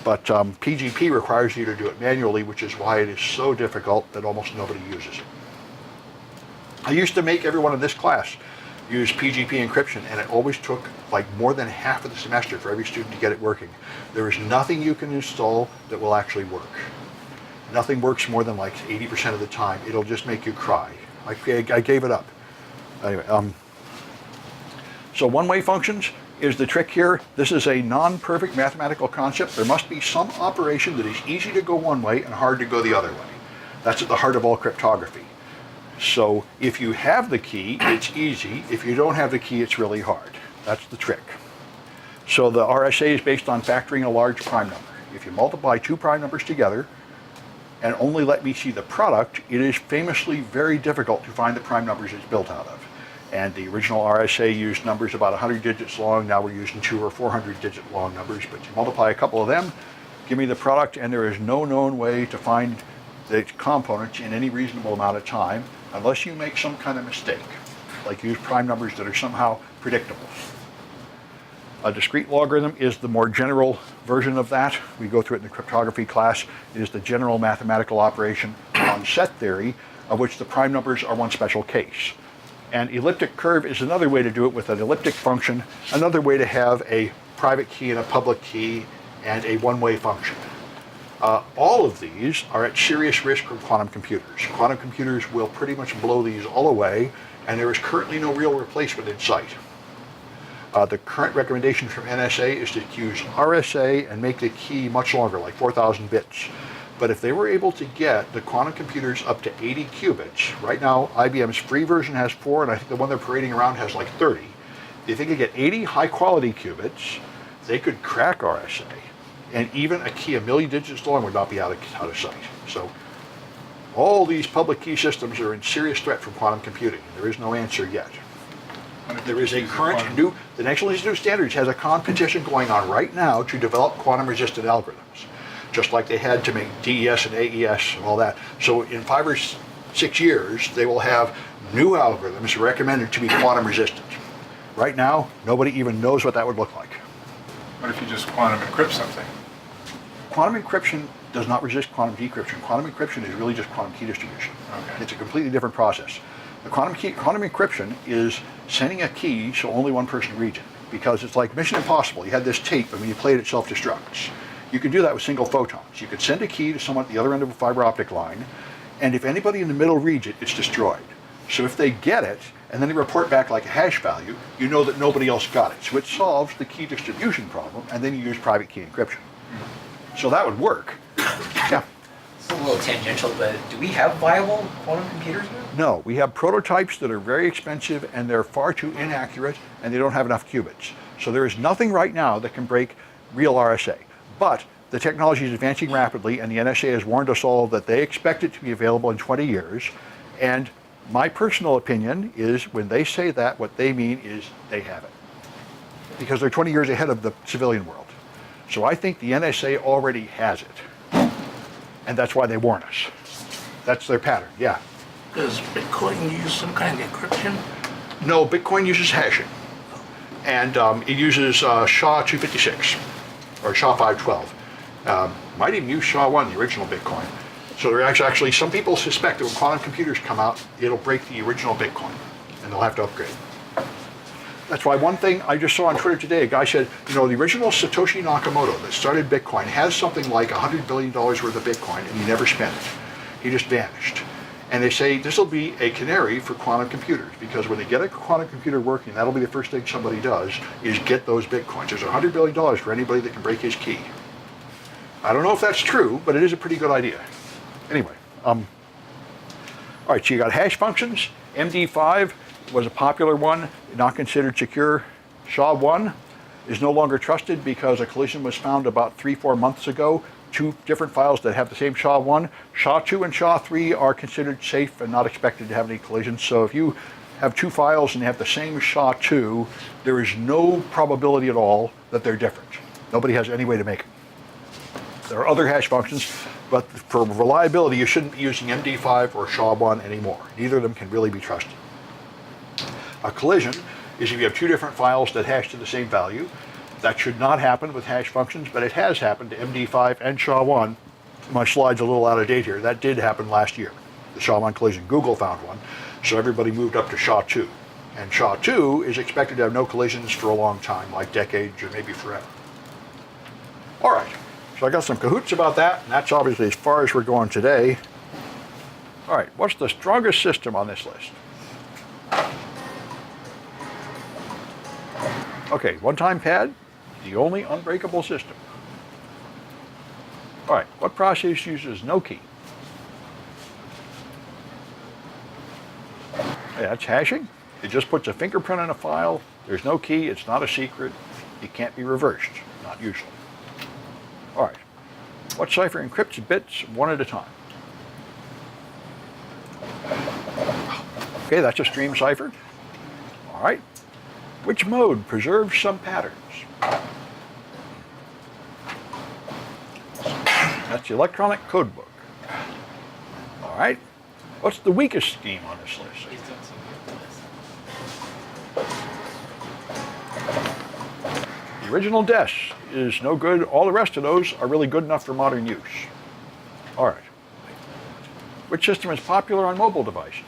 but PGP requires you to do it manually, which is why it is so difficult that almost nobody uses it. I used to make everyone in this class use PGP encryption, and it always took like more than half of the semester for every student to get it working. There is nothing you can install that will actually work. Nothing works more than like 80% of the time. It'll just make you cry. I gave it up. Anyway, so one-way functions is the trick here. This is a non-perfect mathematical concept. There must be some operation that is easy to go one way and hard to go the other way. That's at the heart of all cryptography. So if you have the key, it's easy. If you don't have the key, it's really hard. That's the trick. So the RSA is based on factoring a large prime number. If you multiply two prime numbers together and only let me see the product, it is famously very difficult to find the prime numbers it's built out of. And the original RSA used numbers about 100 digits long. Now we're using 200 or 400 digit long numbers, but you multiply a couple of them, give me the product, and there is no known way to find the components in any reasonable amount of time unless you make some kind of mistake, like use prime numbers that are somehow predictable. A discrete logarithm is the more general version of that. We go through it in the cryptography class. It is the general mathematical operation on set theory, of which the prime numbers are one special case. And elliptic curve is another way to do it with an elliptic function, another way to have a private key and a public key and a one-way function. All of these are at serious risk from quantum computers. Quantum computers will pretty much blow these all away, and there is currently no real replacement in sight. The current recommendation from NSA is to use RSA and make the key much longer, like 4,000 bits. But if they were able to get the quantum computers up to 80 qubits, right now IBM's free version has 4, and I think the one they're parading around has like 30. If they could get 80 high-quality qubits, they could crack RSA. And even a key a million digits long would not be out of sight. So all these public key systems are in serious threat from quantum computing. There is no answer yet. There is a current new, the National Institute of Standards has a competition going on right now to develop quantum-resistant algorithms, just like they had to make DES and AES and all that. So in 5 or 6 years, they will have new algorithms recommended to be quantum-resistant. Right now, nobody even knows what that would look like. What if you just quantum encrypt something? Quantum encryption does not resist quantum decryption. Quantum encryption is really just quantum key distribution. Okay. It's a completely different process. The quantum encryption is sending a key so only one person reads it, because it's like Mission Impossible. You had this tape, and when you play it, it self-destructs. You could do that with single photons. You could send a key to someone at the other end of a fiber optic line, and if anybody in the middle reads it, it's destroyed. So if they get it, and then they report back like a hash value, you know that nobody else got it. So it solves the key distribution problem, and then you use private key encryption. So that would work. Yeah. It's a little tangential, but do we have viable quantum computers now? No, we have prototypes that are very expensive, and they're far too inaccurate, and they don't have enough qubits. So there is nothing right now that can break real RSA. But the technology is advancing rapidly, and the NSA has warned us all that they expect it to be available in 20 years. And my personal opinion is when they say that, what they mean is they have it, because they're 20 years ahead of the civilian world. So I think the NSA already has it, and that's why they warn us. That's their pattern, yeah. Does Bitcoin use some kind of encryption? No, Bitcoin uses hashing, and it uses SHA-256, or SHA-512. Might even use SHA-1, the original Bitcoin. So there are actually, some people suspect that when quantum computers come out, it'll break the original Bitcoin, and they'll have to upgrade. That's why one thing I just saw on Twitter today, a guy said, you know, the original Satoshi Nakamoto that started Bitcoin has something like $100 billion worth of Bitcoin, and he never spent it. He just vanished. And they say this will be a canary for quantum computers, because when they get a quantum computer working, that'll be the first thing somebody does, is get those Bitcoins. There's $100 billion for anybody that can break his key. I don't know if that's true, but it is a pretty good idea. Anyway, all right, so you got hash functions. MD5 was a popular one, not considered secure. SHA-1 is no longer trusted because a collision was found about 3-4 months ago two different files that have the same SHA-1. SHA-2 and SHA-3 are considered safe and not expected to have any collisions. So if you have two files and they have the same SHA-2, there is no probability at all that they're different. Nobody has any way to make it. There are other hash functions, but for reliability, you shouldn't be using MD5 or SHA-1 anymore. Neither of them can really be trusted. A collision is if you have two different files that hash to the same value. That should not happen with hash functions, but it has happened to MD5 and SHA-1. My slide's a little out of date here. That did happen last year, the SHA-1 collision. Google found one, so everybody moved up to SHA-2. And SHA-2 is expected to have no collisions for a long time, like decades or maybe forever. All right, so I got some cahoots about that, and that's obviously as far as we're going today. All right, what's the strongest system on this list? Okay, one-time pad, the only unbreakable system. All right, what process uses no key? Yeah, that's hashing. It just puts a fingerprint on a file. There's no key. It's not a secret. It can't be reversed, not usually. All right, what cipher encrypts bits one at a time? Okay, that's a stream cipher. All right. Which mode preserves some patterns? That's the electronic code book. All right. What's the weakest scheme on this list? The original DES is no good. All the rest of those are really good enough for modern use. All right. Which system is popular on mobile devices?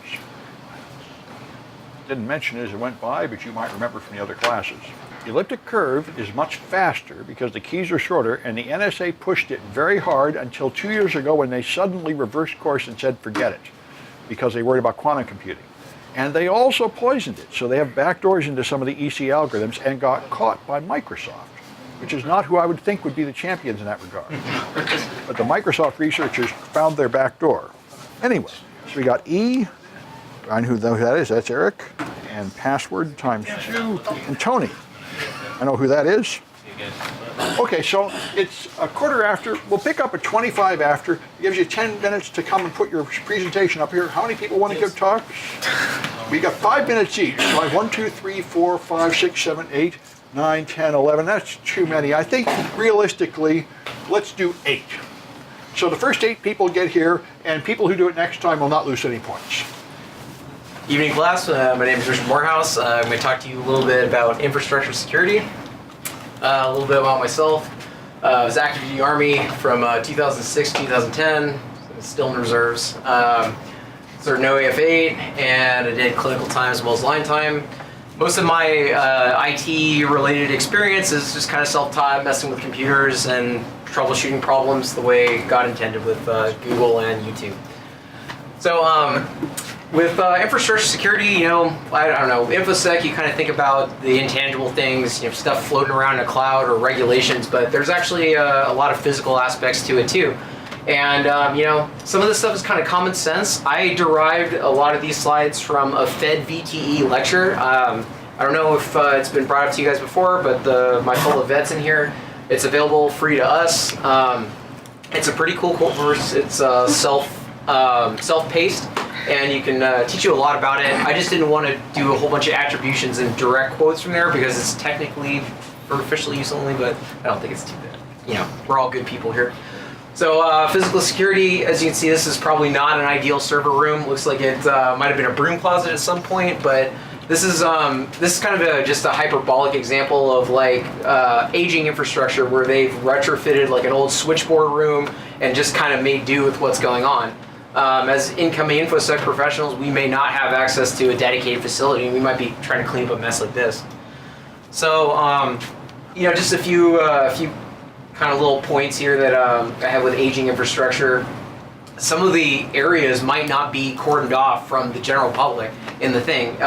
Didn't mention it as it went by, but you might remember from the other classes. Elliptic curve is much faster because the keys are shorter, and the NSA pushed it very hard until 2 years ago when they suddenly reversed course and said forget it, because they worried about quantum computing. And they also poisoned it, so they have backdoors into some of the EC algorithms and got caught by Microsoft, which is not who I would think would be the champions in that regard. But the Microsoft researchers found their backdoor. Anyway, so we got E. I know who that is. That's Eric. And password times 2. And Tony. I know who that is. Okay, so it's a quarter after. We'll pick up at 25 after. It gives you 10 minutes to come and put your presentation up here. How many people want to give talks? We got 5 minutes each. So I have 1, 2, 3, 4, 5, 6, 7, 8, 9, 10, 11. That's too many. I think realistically, let's do 8. So the first 8 people get here, and people who do it next time will not lose any points. Evening class, my name is Richard Morehouse. I'm going to talk to you a little bit about infrastructure security, a little bit about myself. I was active duty Army from 2006 to 2010, still in reserves. Served no AF8, and I did clinical time as well as line time. Most of my IT-related experience is just kind of self-taught, messing with computers and troubleshooting problems the way God intended with Google and YouTube. So, with infrastructure security, you know, I don't know, InfoSec, you kind of think about the intangible things, you know, stuff floating around in a cloud or regulations, but there's actually a lot of physical aspects to it too. And, you know, some of this stuff is kind of common sense. I derived a lot of these slides from a Fed VTE lecture. I don't know if it's been brought up to you guys before, but my fellow vets in here, it's available free to us. It's a pretty cool course. It's self-paced. And you can teach you a lot about it. I just didn't want to do a whole bunch of attributions and direct quotes from there because it's technically for official use only, but I don't think it's too bad. You know, we're all good people here. So physical security, as you can see, this is probably not an ideal server room. Looks like it might have been a broom closet at some point, but this is kind of just a hyperbolic example of like aging infrastructure where they've retrofitted like an old switchboard room and just kind of made do with what's going on. As incoming InfoSec professionals, we may not have access to a dedicated facility, and we might be trying to clean up a mess like this. So, you know, just a few kind of little points here that I have with aging infrastructure. Some of the areas might not be cordoned off from the general public in the thing.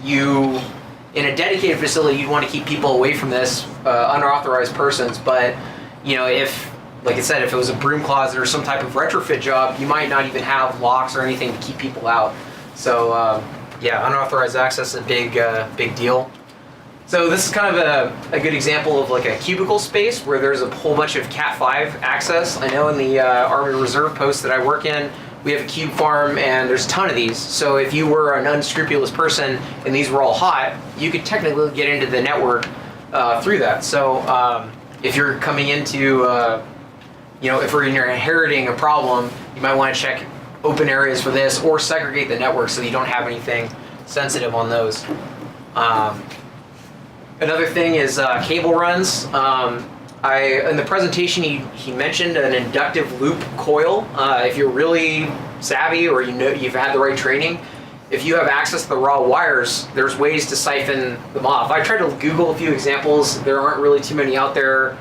In a dedicated facility, you'd want to keep people away from this, unauthorized persons, but, you know, like I said, if it was a broom closet or some type of retrofit job, you might not even have locks or anything to keep people out. So, yeah, unauthorized access is a big deal. So this is kind of a good example of like a cubicle space where there's a whole bunch of Cat5 access. I know in the Army Reserve post that I work in, we have a cube farm and there's a ton of these. So if you were an unscrupulous person and these were all hot, you could technically get into the network through that. So if you're coming into, if you're inheriting a problem, you might want to check open areas for this or segregate the network so you don't have anything sensitive on those. Another thing is cable runs. In the presentation, he mentioned an inductive loop coil. If you're really savvy or you've had the right training, if you have access to the raw wires, there's ways to siphon them off. I tried to Google a few examples. There aren't really too many out there.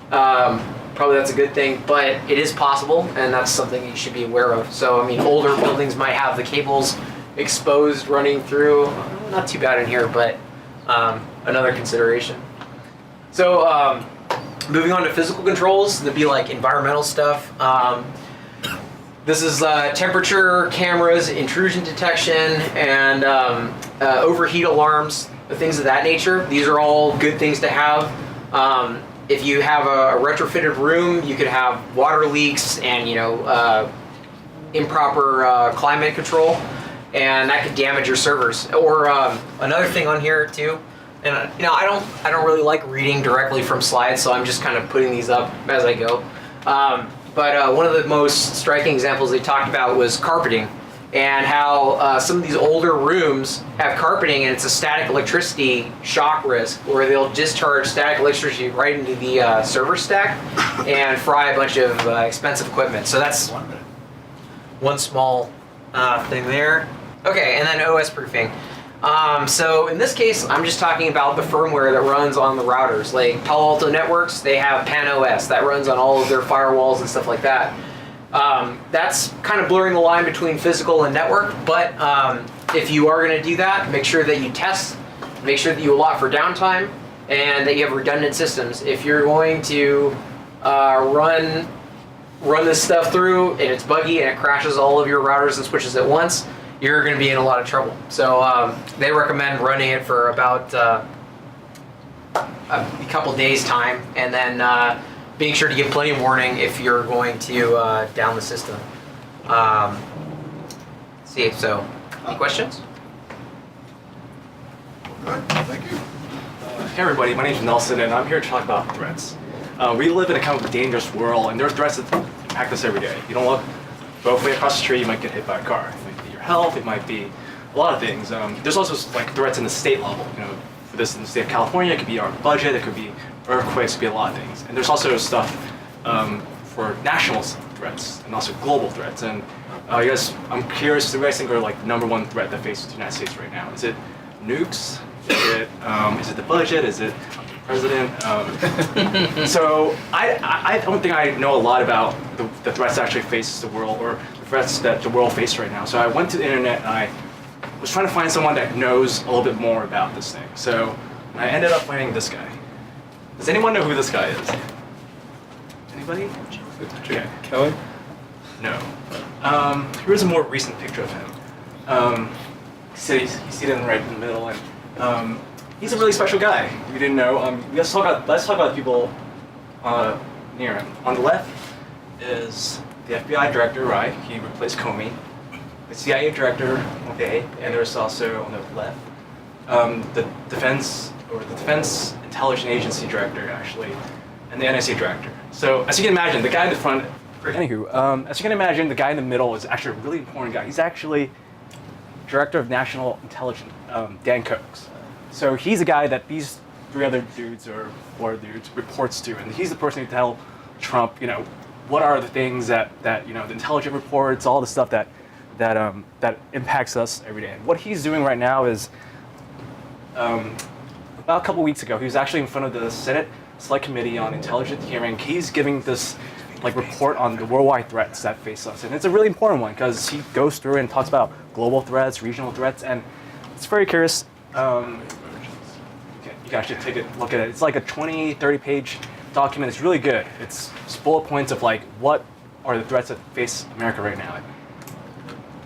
Probably that's a good thing, but it is possible, and that's something you should be aware of. So, I mean, older buildings might have the cables exposed running through. Not too bad in here, but another consideration. So, moving on to physical controls, that'd be like environmental stuff. This is temperature cameras, intrusion detection, and overheat alarms, things of that nature. These are all good things to have. If you have a retrofitted room, you could have water leaks and improper climate control, and that could damage your servers. Or another thing on here too. And I don't really like reading directly from slides, so I'm just kind of putting these up as I go. But one of the most striking examples they talked about was carpeting, and how some of these older rooms have carpeting, and it's a static electricity shock risk, where they'll discharge static electricity right into the server stack and fry a bunch of expensive equipment. So that's one small thing there. Okay, and then OS proofing. So in this case, I'm just talking about the firmware that runs on the routers. Like Palo Alto Networks, they have PAN-OS that runs on all of their firewalls and stuff like that. That's kind of blurring the line between physical and network, but if you are going to do that, make sure that you test, make sure that you allot for downtime, and that you have redundant systems. If you're going to run this stuff through and it's buggy and it crashes all of your routers and switches at once, you're going to be in a lot of trouble. So they recommend running it for about a couple days time, and then being sure to give plenty of warning if you're going to down the system. Let's see, so any questions? Good, thank you. Hey everybody, my name is Nelson, and I'm here to talk about threats. We live in a kind of dangerous world, and there are threats that impact us every day. You don't look both way across the street, you might get hit by a car. It might be your health, it might be a lot of things. There's also like threats in the state level. For this in the state of California, it could be our budget, it could be earthquakes, it could be a lot of things. And there's also stuff for national threats and also global threats. And I'm curious, do you guys think are like the #1 threat that faces the United States right now? Is it nukes? Is it the budget? Is it the president? So I don't think I know a lot about the threats that actually faces the world, or the threats that the world faces right now. So I went to the internet and I was trying to find someone that knows a little bit more about this thing. So I ended up finding this guy. Does anyone know who this guy is? Anybody? Okay. Kelly? No. Here's a more recent picture of him. He's sitting right in the middle, and he's a really special guy. We didn't know. Let's talk about people near him. On the left is the FBI director, right? He replaced Comey. The CIA director, okay, and there's also on the left the Defense Intelligence Agency director, actually, and the NSA director. So as you can imagine, the guy in the front. Anywho, as you can imagine, the guy in the middle is actually a really important guy. He's actually Director of National Intelligence, Dan Coates. So he's a guy that these 3 other dudes or 4 dudes reports to, and he's the person who tell Trump, what are the things that the intelligence reports, all the stuff that impacts us every day. And what he's doing right now is, about a couple weeks ago, he was actually in front of the Senate Select Committee on Intelligence hearing. He's giving this report on the worldwide threats that face us, and it's a really important one because he goes through and talks about global threats, regional threats, and it's very curious. You can actually take a look at it. It's like a 20-30 page document. It's really good. It's bullet points of what are the threats that face America right now.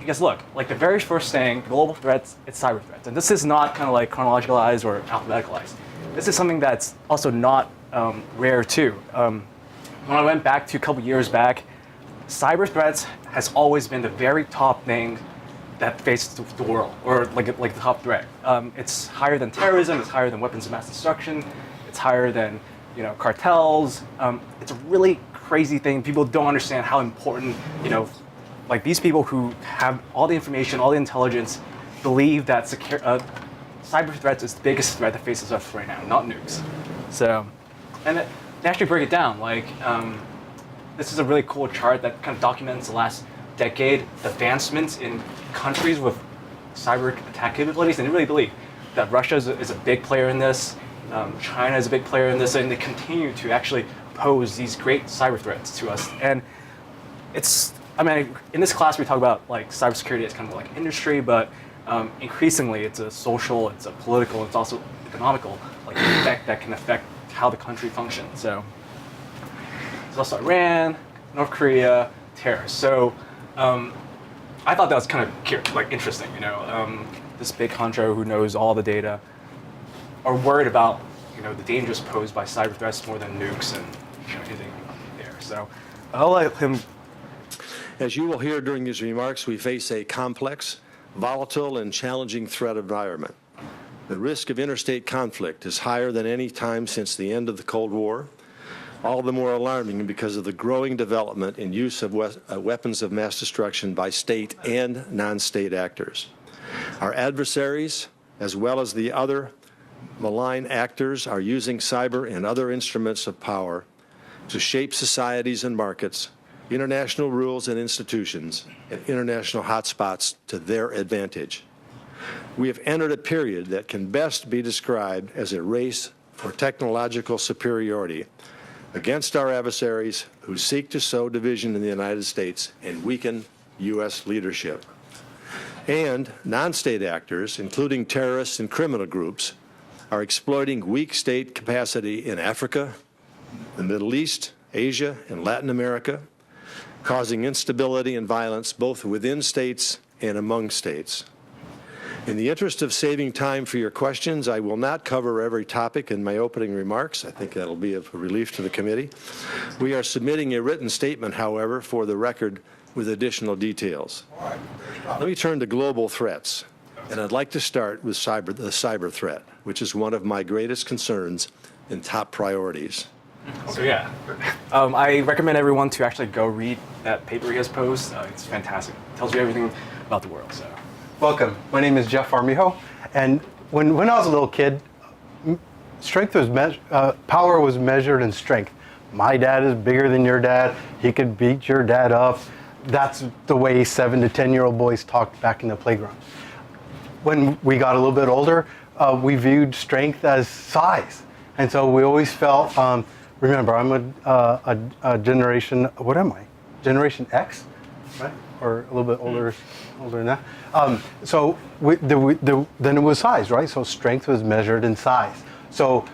You guys look, the very first thing, global threats, it's cyber threats. And this is not kind of chronologicalized or alphabeticalized. this is something that's also not rare too. When I went back to a couple years back, cyber threats has always been the very top thing that faces the world, or like the top threat. It's higher than terrorism. It's higher than weapons of mass destruction. It's higher than cartels. It's a really crazy thing. People don't understand how important like these people who have all the information, all the intelligence, believe that cyber threats is the biggest threat that faces us right now, not nukes. So, and they actually break it down. Like, this is a really cool chart that kind of documents the last decade advancements in countries with cyber attack capabilities, and they really believe that Russia is a big player in this, China is a big player in this, and they continue to actually pose these great cyber threats to us. And in this class we talk about like cybersecurity as kind of like industry, but increasingly it's a social, it's a political, it's also economical like effect that can affect how the country functions. So there's also Iran, North Korea, terrorists. So I thought that was kind of like interesting. This big honcho who knows all the data are worried about the dangers posed by cyber threats more than nukes and anything there. So I'll let him. As you will hear during these remarks, we face a complex, volatile, and challenging threat environment. The risk of interstate conflict is higher than any time since the end of the Cold War, all the more alarming because of the growing development and use of weapons of mass destruction by state and non-state actors. Our adversaries, as well as the other malign actors, are using cyber and other instruments of power to shape societies and markets, international rules and institutions, and international hotspots to their advantage. We have entered a period that can best be described as a race for technological superiority against our adversaries who seek to sow division in the United States and weaken U.S. leadership. And non-state actors, including terrorists and criminal groups, are exploiting weak state capacity in Africa, the Middle East, Asia, and Latin America, causing instability and violence both within states and among states. In the interest of saving time for your questions, I will not cover every topic in my opening remarks. I think that'll be of relief to the committee. We are submitting a written statement, however, for the record with additional details. Let me turn to global threats, and I'd like to start with the cyber threat, which is one of my greatest concerns and top priorities. So yeah, I recommend everyone to actually go read that paper he has posted. It's fantastic. It tells you everything about the world. So, welcome. My name is Jeff Armijo, and when I was a little kid, strength was power was measured in strength. My dad is bigger than your dad. He could beat your dad up. That's the way 7 to 10-year-old boys talked back in the playground. When we got a little bit older, we viewed strength as size, and so we always felt. Remember, I'm a generation. What am I? Generation X, right? Or a little bit older than that. So then it was size, right? So strength was measured in size. So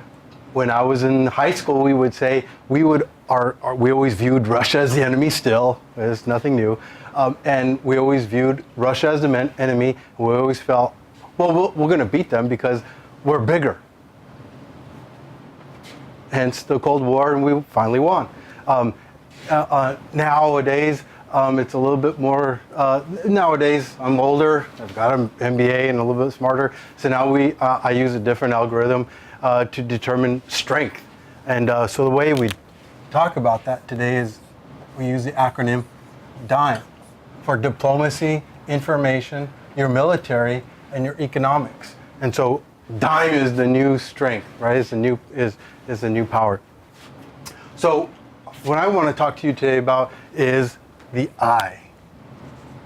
when I was in high school, we would say we always viewed Russia as the enemy. Still, there's nothing new, and we always viewed Russia as the enemy. We always felt, well, we're going to beat them because we're bigger. Hence the Cold War, and we finally won. Nowadays, it's a little bit more. Nowadays, I'm older. I've got an MBA and a little bit smarter. So now I use a different algorithm to determine strength. And so the way we talk about that today is we use the acronym DIME for diplomacy, information, your military, and your economics. And so DIME is the new strength, right? Is the new power. So what I want to talk to you today about is the I.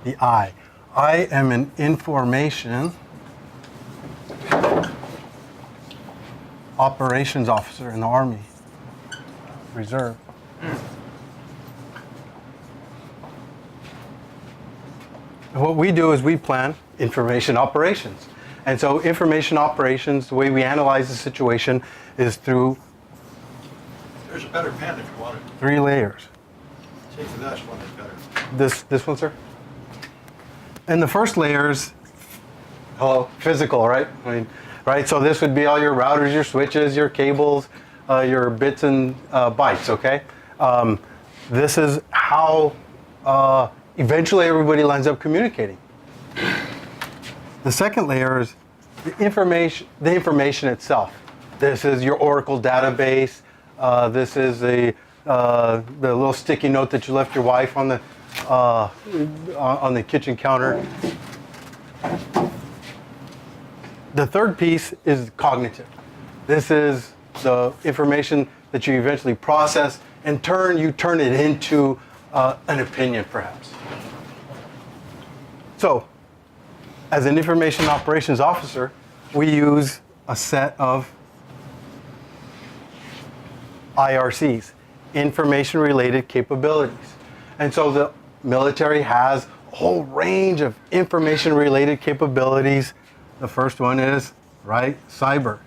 The I. I am an information operations officer in the Army Reserve. And what we do is we plan information operations. And so information operations, the way we analyze the situation is through There's a better pen if you want it. 3 layers. Take the next one, it's better. This one, sir? And the first layer is, hello, physical, right? I mean, right? So this would be all your routers, your switches, your cables, your bits and bytes, okay? This is how eventually everybody ends up communicating. The second layer is the information itself. This is your Oracle database. This is the little sticky note that you left your wife on the kitchen counter. The third piece is cognitive. This is the information that you eventually process and you turn it into an opinion, perhaps. So, as an information operations officer, we use a set of IRCs, information-related capabilities. And so the military has a whole range of information-related capabilities. The first one is, right, cyber.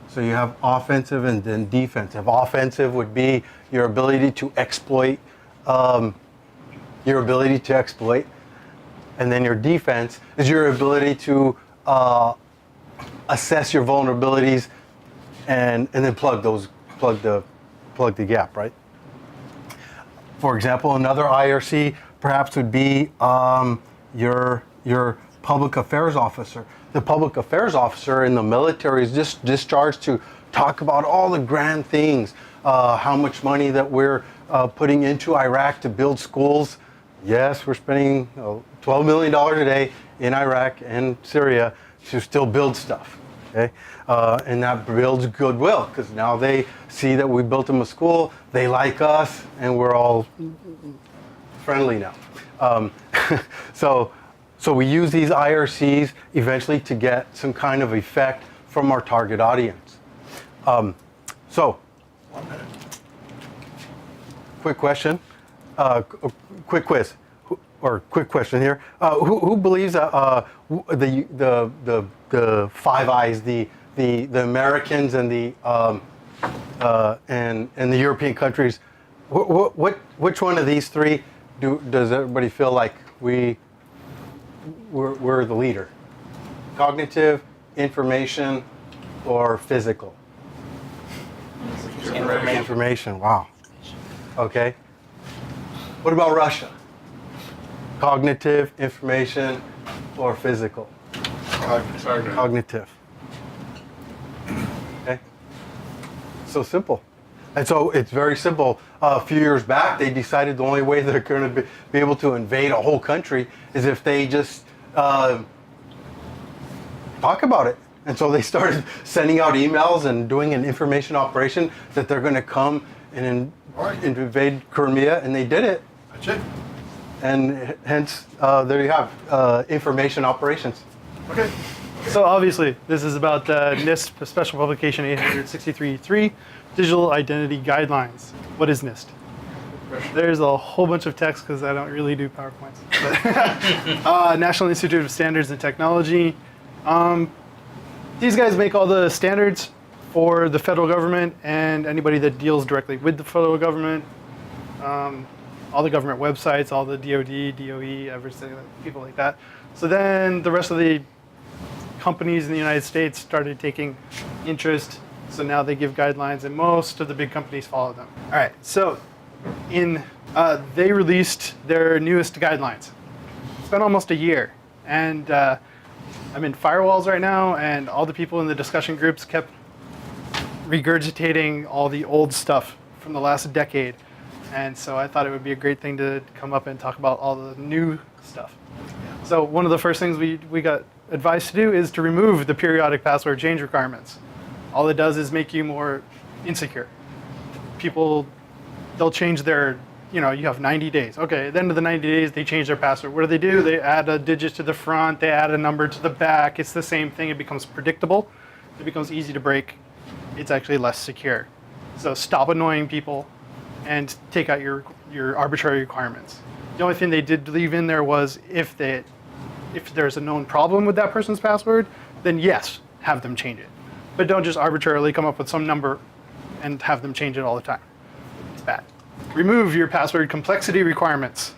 So you have offensive and then defensive. Offensive would be your ability to exploit, and then your defense is your ability to assess your vulnerabilities and then plug the gap, right? For example, another IRC perhaps would be your public affairs officer. The public affairs officer in the military is just discharged to talk about all the grand things, how much money that we're putting into Iraq to build schools. Yes, we're spending $12 million a day in Iraq and Syria to still build stuff. Okay? And that builds goodwill because now they see that we built them a school, they like us, and we're all friendly now. So we use these IRCs eventually to get some kind of effect from our target audience. Quick question, quick quiz, or quick question here. Who believes the Five Eyes, the Americans and the European countries? Which one of these three does everybody feel like we're the leader? Cognitive, information, or physical? Information. Wow. Okay. What about Russia? Cognitive, information, or physical? Cognitive. Okay. So simple. And so it's very simple. A few years back, they decided the only way they're going to be able to invade a whole country is if they just talk about it. And so they started sending out emails and doing an information operation that they're going to come and invade Crimea, and they did it. That's it. And hence, there you have information operations. Okay. So obviously, this is about NIST Special Publication 863.3, Digital Identity Guidelines. What is NIST? There's a whole bunch of text because I don't really do PowerPoints. But, National Institute of Standards and Technology. These guys make all the standards for the federal government and anybody that deals directly with the federal government. All the government websites, all the DoD, DOE, everything, people like that. So then the rest of the companies in the United States started taking interest. So now they give guidelines, and most of the big companies follow them. All right, so they released their newest guidelines. It's been almost a year, and I'm in firewalls right now, and all the people in the discussion groups kept regurgitating all the old stuff from the last decade. And so I thought it would be a great thing to come up and talk about all the new stuff. So one of the first things we got advised to do is to remove the periodic password change requirements. All it does is make you more insecure. People, they'll change their, you have 90 days. Okay, at the end of the 90 days, they change their password. What do? They add a digit to the front, they add a number to the back. It's the same thing. It becomes predictable. It becomes easy to break. It's actually less secure. So stop annoying people and take out your arbitrary requirements. The only thing they did leave in there was if there's a known problem with that person's password, then yes, have them change it. But don't just arbitrarily come up with some number and have them change it all the time. It's bad. Remove your password complexity requirements.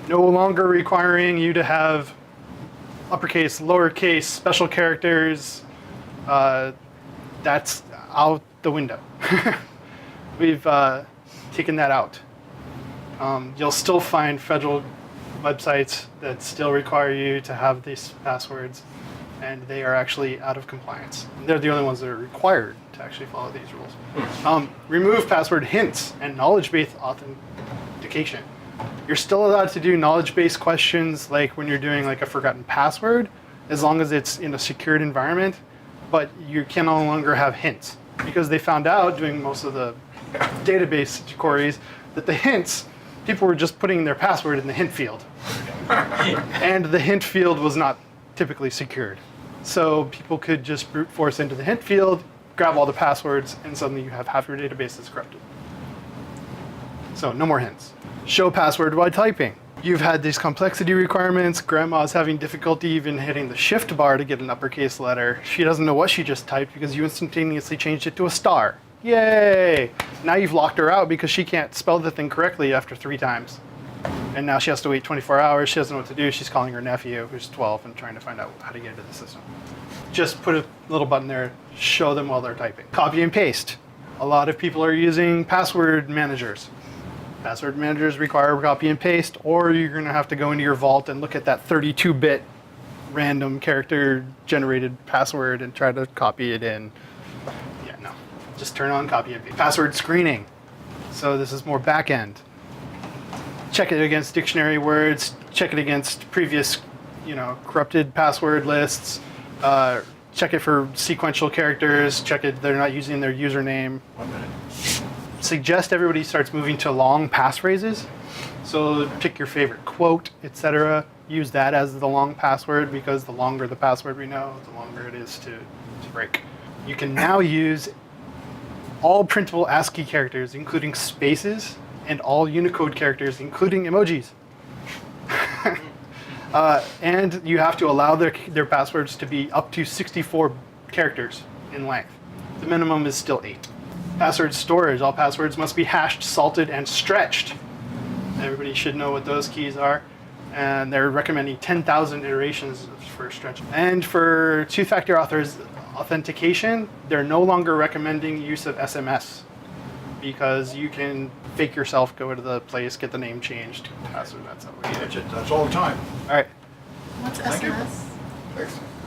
No longer requiring you to have uppercase, lowercase, special characters, that's out the window. We've taken that out. You'll still find federal websites that still require you to have these passwords, and they are actually out of compliance. They're the only ones that are required to actually follow these rules. Remove password hints and knowledge-based authentication. You're still allowed to do knowledge-based questions like when you're doing like a forgotten password, as long as it's in a secured environment, but you can no longer have hints because they found out doing most of the database queries that the hints, people were just putting their password in the hint field. And the hint field was not typically secured. So people could just brute force into the hint field, grab all the passwords, and suddenly you have half your database that's corrupted. So no more hints. Show password while typing. You've had these complexity requirements. Grandma's having difficulty even hitting the shift bar to get an uppercase letter. She doesn't know what she just typed because you instantaneously changed it to a star. Yay! Now you've locked her out because she can't spell the thing correctly after 3 times. And now she has to wait 24 hours. She doesn't know what to do. She's calling her nephew, who's 12, and trying to find out how to get into the system. Just put a little button there, show them while they're typing. Copy and paste. A lot of people are using password managers. Password managers require copy and paste, or you're going to have to go into your vault and look at that 32-bit random character generated password and try to copy it in. Yeah, no. Just turn on copy and paste. Password screening. So this is more back end. Check it against dictionary words, check it against previous, corrupted password lists, check it for sequential characters, check it they're not using their username. 1 minute. Suggest everybody starts moving to long passphrases. So pick your favorite quote, etc. Use that as the long password because the longer the password we know, the longer it is to break. You can now use all printable ASCII characters, including spaces, and all Unicode characters, including emojis. And you have to allow their passwords to be up to 64 characters in length. The minimum is still 8. Password storage. All passwords must be hashed, salted, and stretched. Everybody should know what those keys are. And they're recommending 10,000 iterations for stretching. And for two-factor authentication, they're no longer recommending use of SMS because you can fake yourself, go to the place, get the name changed, password, that's how we do it. That's all the time. All right, What's SMS?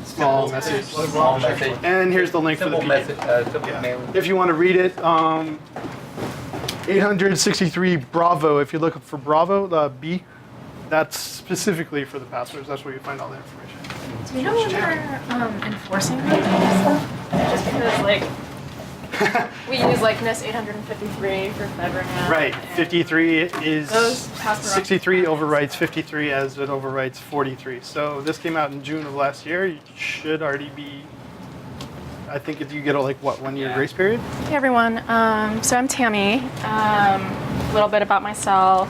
small message. Small message. And here's the link for the Simple PDF. message. Simple mailing. If you want to read it, 863 Bravo, if you look for Bravo, the B, that's specifically for the passwords. That's where you find all the information. Do you know when they're enforcing that? Just because, we use NIST 853 for FedRAMP. Right, and 53 is, Those password 63 overwrites 53 as it overwrites 43. So this came out in June of last year. You should already be, I think if you get a 1 year grace period. Hey everyone, so I'm Tammy. A little bit about myself.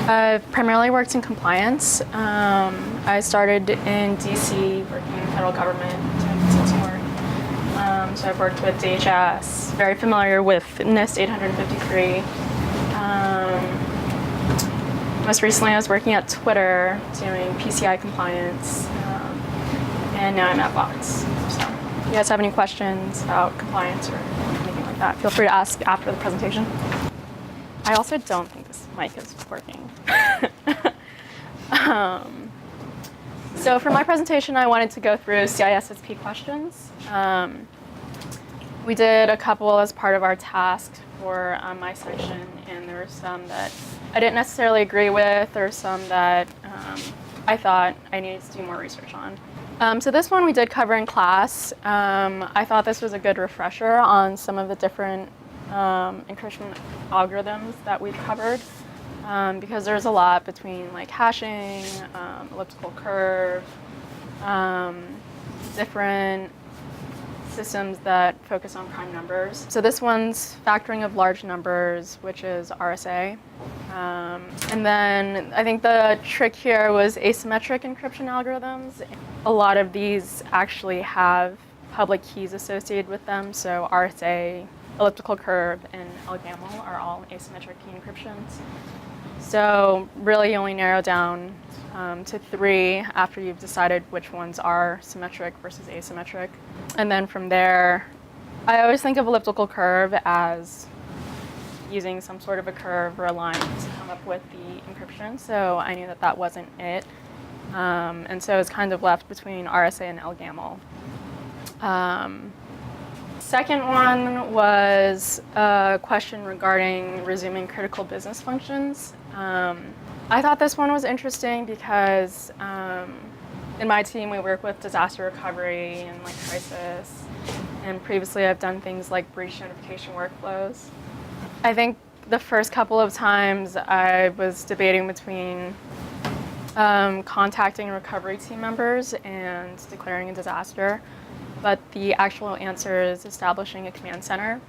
I've primarily worked in compliance. I started in DC working in the federal government doing consulting work. So I've worked with DHS, very familiar with NIST 853. Most recently I was working at Twitter doing PCI compliance, and now I'm at Vox. So if you guys have any questions about compliance or anything like that, feel free to ask after the presentation. I also don't think this mic is working. So for my presentation, I wanted to go through CISSP questions. We did a couple as part of our task for my section, and there were some that I didn't necessarily agree with, or some that I thought I needed to do more research on. So this one we did cover in class. I thought this was a good refresher on some of the different encryption algorithms that we've covered, because there's a lot between hashing, elliptical curve, different systems that focus on prime numbers. So this one's factoring of large numbers, which is RSA. And then I think the trick here was asymmetric encryption algorithms. A lot of these actually have public keys associated with them. So RSA, elliptical curve, and LGAML are all asymmetric key encryptions. So really you only narrow down to 3 after you've decided which ones are symmetric versus asymmetric. And then from there, I always think of elliptical curve as using some sort of a curve or a line to come up with the encryption. So I knew that that wasn't it. And so I was kind of left between RSA and LGAML. Second one was a question regarding resuming critical business functions. I thought this one was interesting because in my team we work with disaster recovery and like crisis, and previously I've done things like breach notification workflows. I think the first couple of times I was debating between contacting recovery team members and declaring a disaster, but the actual answer is establishing a command center.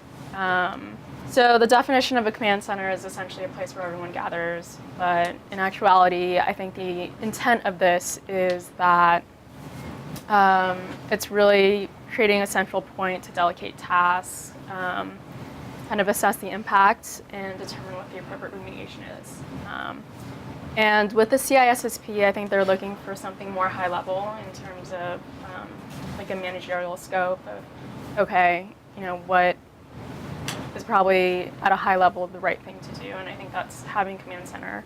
So the definition of a command center is essentially a place where everyone gathers, but in actuality, I think the intent of this is that it's really creating a central point to delegate tasks, kind of assess the impact, and determine what the appropriate remediation is. And with the CISSP, I think they're looking for something more high level in terms of like a managerial scope of, okay, you know, what is probably at a high level the right thing to do, and I think that's having command center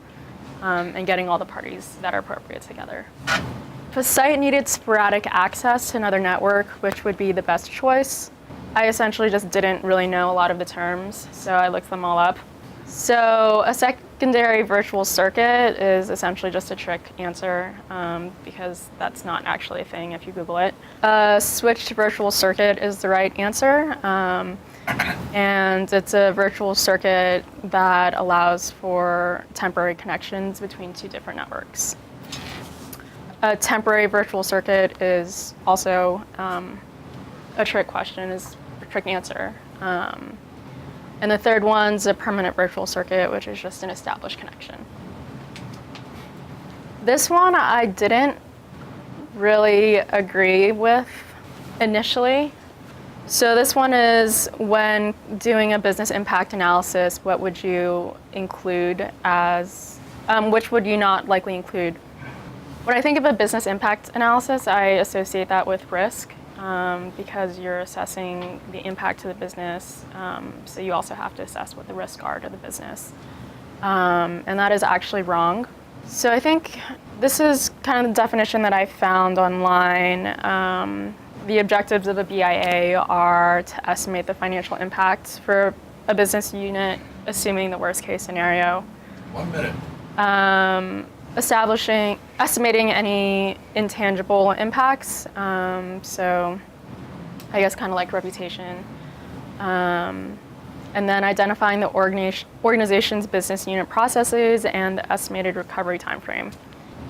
and getting all the parties that are appropriate together. If a site needed sporadic access to another network, which would be the best choice, I essentially just didn't really know a lot of the terms, so I looked them all up. So a secondary virtual circuit is essentially just a trick answer because that's not actually a thing if you Google it. A switched virtual circuit is the right answer. And it's a virtual circuit that allows for temporary connections between 2 different networks. A temporary virtual circuit is also a trick question, is a trick answer. And the third one's a permanent virtual circuit, which is just an established connection. This one I didn't really agree with initially. So this one is when doing a business impact analysis, what would you include as, which would you not likely include? When I think of a business impact analysis, I associate that with risk because you're assessing the impact to the business. So you also have to assess what the risks are to the business. And that is actually wrong. So I think this is kind of the definition that I found online. The objectives of a BIA are to estimate the financial impact for a business unit, assuming the worst case scenario. 1 minute. Estimating any intangible impacts. So I guess kind of like reputation. And then identifying the organization's business unit processes and the estimated recovery timeframe.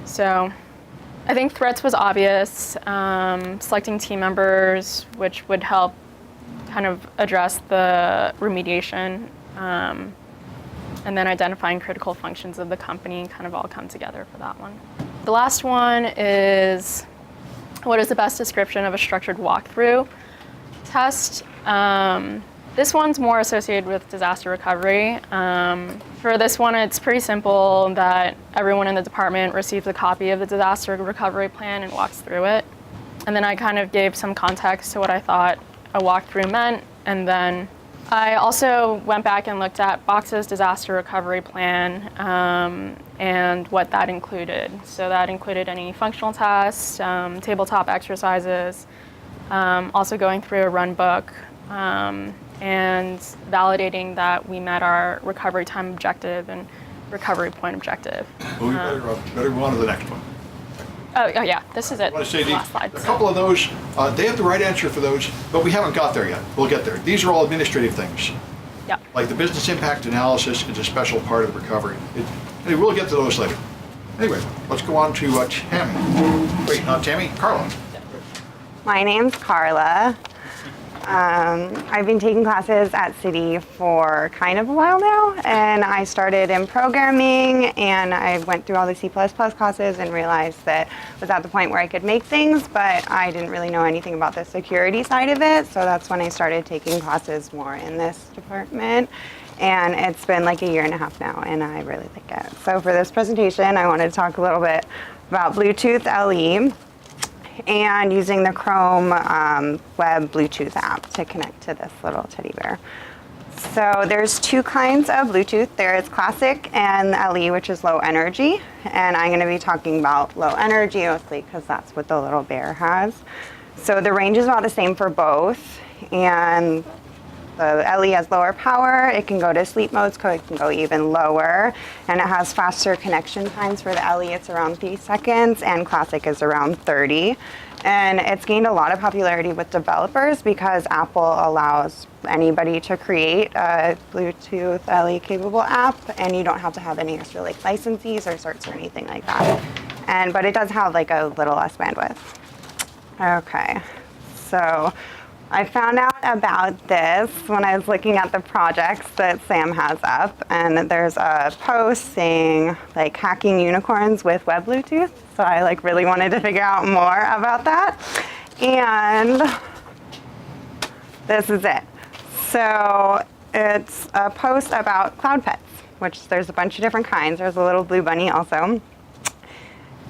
So I think threats was obvious, selecting team members, which would help kind of address the remediation, and then identifying critical functions of the company kind of all come together for that one. The last one is, what is the best description of a structured walkthrough test? This one's more associated with disaster recovery. For this one, it's pretty simple that everyone in the department receives a copy of the disaster recovery plan and walks through it. And then I kind of gave some context to what I thought a walkthrough meant. And then I also went back and looked at Box's disaster recovery plan and what that included. So that included any functional tests, tabletop exercises, also going through a run book, and validating that we met our recovery time objective and recovery point objective. Well, we better go on to the next one. Oh yeah, this is it. I want to say Last slide. a couple of those, they have the right answer for those, but we haven't got there yet. We'll get there. These are all administrative things. Yeah. Like the business impact analysis is a special part of the recovery. Anyway, we'll get to those later. Anyway, let's go on to Tammy. Wait, not Tammy, Carla. My name's Carla. I've been taking classes at City for kind of a while now, and I started in programming, and I went through all the C++ classes and realized that I was at the point where I could make things, but I didn't really know anything about the security side of it, so that's when I started taking classes more in this department. And it's been like a year and a half now, and I really like it. So for this presentation, I wanted to talk a little bit about Bluetooth LE and using the Chrome web Bluetooth app to connect to this little teddy bear. So there's two kinds of Bluetooth. There is classic and LE, which is low energy. And I'm going to be talking about low energy mostly because that's what the little bear has. So the range is about the same for both. And the LE has lower power. It can go to sleep mode, so it can go even lower. And it has faster connection times. For the LE, it's around 3 seconds, and classic is around 30. And it's gained a lot of popularity with developers because Apple allows anybody to create a Bluetooth LE capable app, and you don't have to have any extra like licensees or certs or anything like that. But it does have like a little less bandwidth. Okay, so I found out about this when I was looking at the projects that Sam has up, and there's a post saying like hacking unicorns with web Bluetooth. So I like really wanted to figure out more about that. And this is it. So it's a post about cloud pets, which there's a bunch of different kinds. There's a little blue bunny also.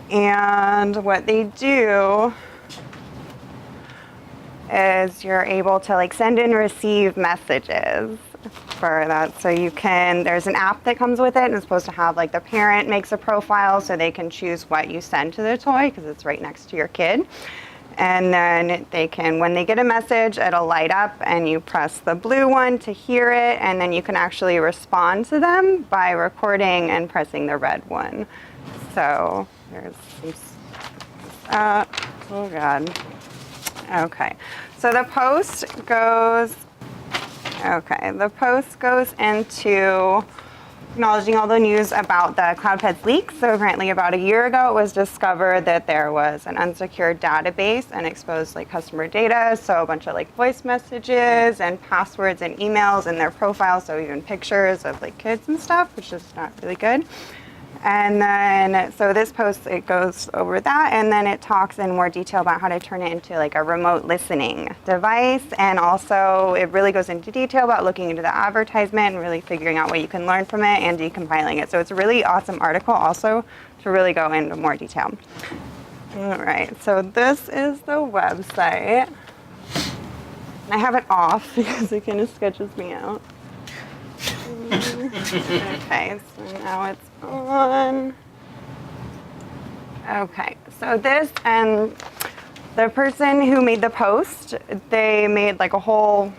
And what they do is you're able to like send and receive messages for that. So you can, there's an app that comes with it, and it's supposed to have like the parent makes a profile so they can choose what you send to the toy because it's right next to your kid. And then they can, when they get a message, it'll light up and you press the blue one to hear it, and then you can actually respond to them by recording and pressing the red one. So there's some, oh God. Okay, so the post goes into acknowledging all the news about the CloudPets leaks. So apparently about a year ago, it was discovered that there was an unsecured database and exposed like customer data. So a bunch of like voice messages and passwords and emails and their profiles. So even pictures of like kids and stuff, which is not really good. And then, so this post, it goes over that, and then it talks in more detail about how to turn it into like a remote listening device. And also, it really goes into detail about looking into the advertisement and really figuring out what you can learn from it and decompiling it. So it's a really awesome article also to really go into more detail. All right, so this is the website. I have it off because it kind of sketches me out. Okay, so now it's on. Okay, so this, and the person who made the post, they made like a whole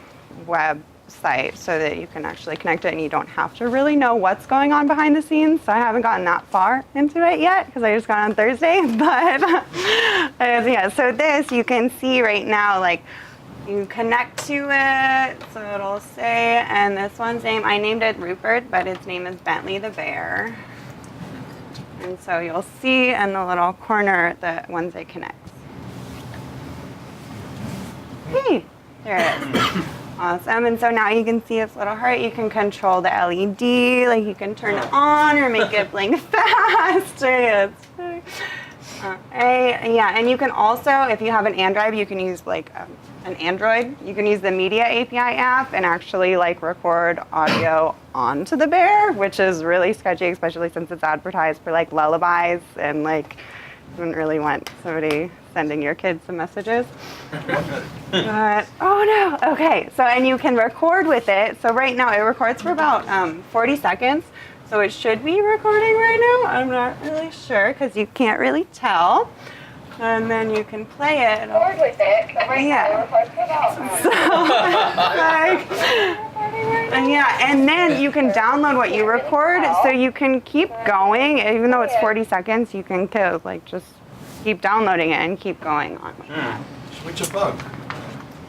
website so that you can actually connect it and you don't have to really know what's going on behind the scenes. So I haven't gotten that far into it yet because I just got on Thursday, but yeah, so this you can see right now, like you connect to it, so it'll say, and this one's name, I named it Rupert, but its name is Bentley the Bear. And so you'll see in the little corner the ones it connects. Hey, there it is. Awesome, and so now you can see its little heart. You can control the LED, like you can turn it on or make it blink faster. Yeah, and you can also, if you have an Android, you can use like an Android. You can use the Media API app and actually like record audio onto the bear, which is really sketchy, especially since it's advertised for like lullabies and like you wouldn't really want somebody sending your kids some messages. But, oh no, okay. So, and you can record with it. So right now it records for about 40 seconds. So it should be recording right now. I'm not really sure because you can't really tell. And then you can play it. Record with it. Right now it records for about and then you can download what you record, so you can keep going. Even though it's 40 seconds, you can like just keep downloading it and keep going on. Switch a bug.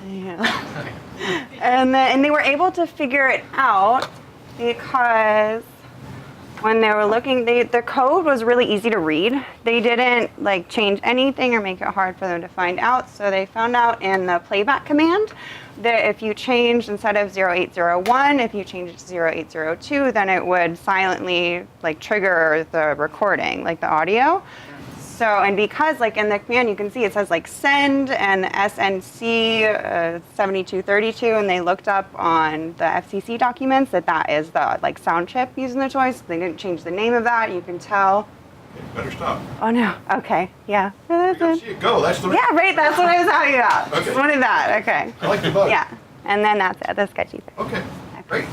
Yeah. And they were able to figure it out because when they were looking, the code was really easy to read. They didn't like change anything or make it hard for them to find out. So they found out in the playback command that if you changed, instead of 0801, if you changed it to 0802, then it would silently like trigger the recording, like the audio. So, and because like in the command you can see it says like send and SNC 7232, and they looked up on the FCC documents that is the like sound chip used in the toys. They didn't change the name of that. You can tell. Okay, better stop. Oh no. Okay. Yeah. I gotta see it go. That's the. Yeah. Right. That's what I was talking about. Okay. Just wanted that. Okay. I like the bug. Yeah. And then that's it. The sketchy thing. Okay, great.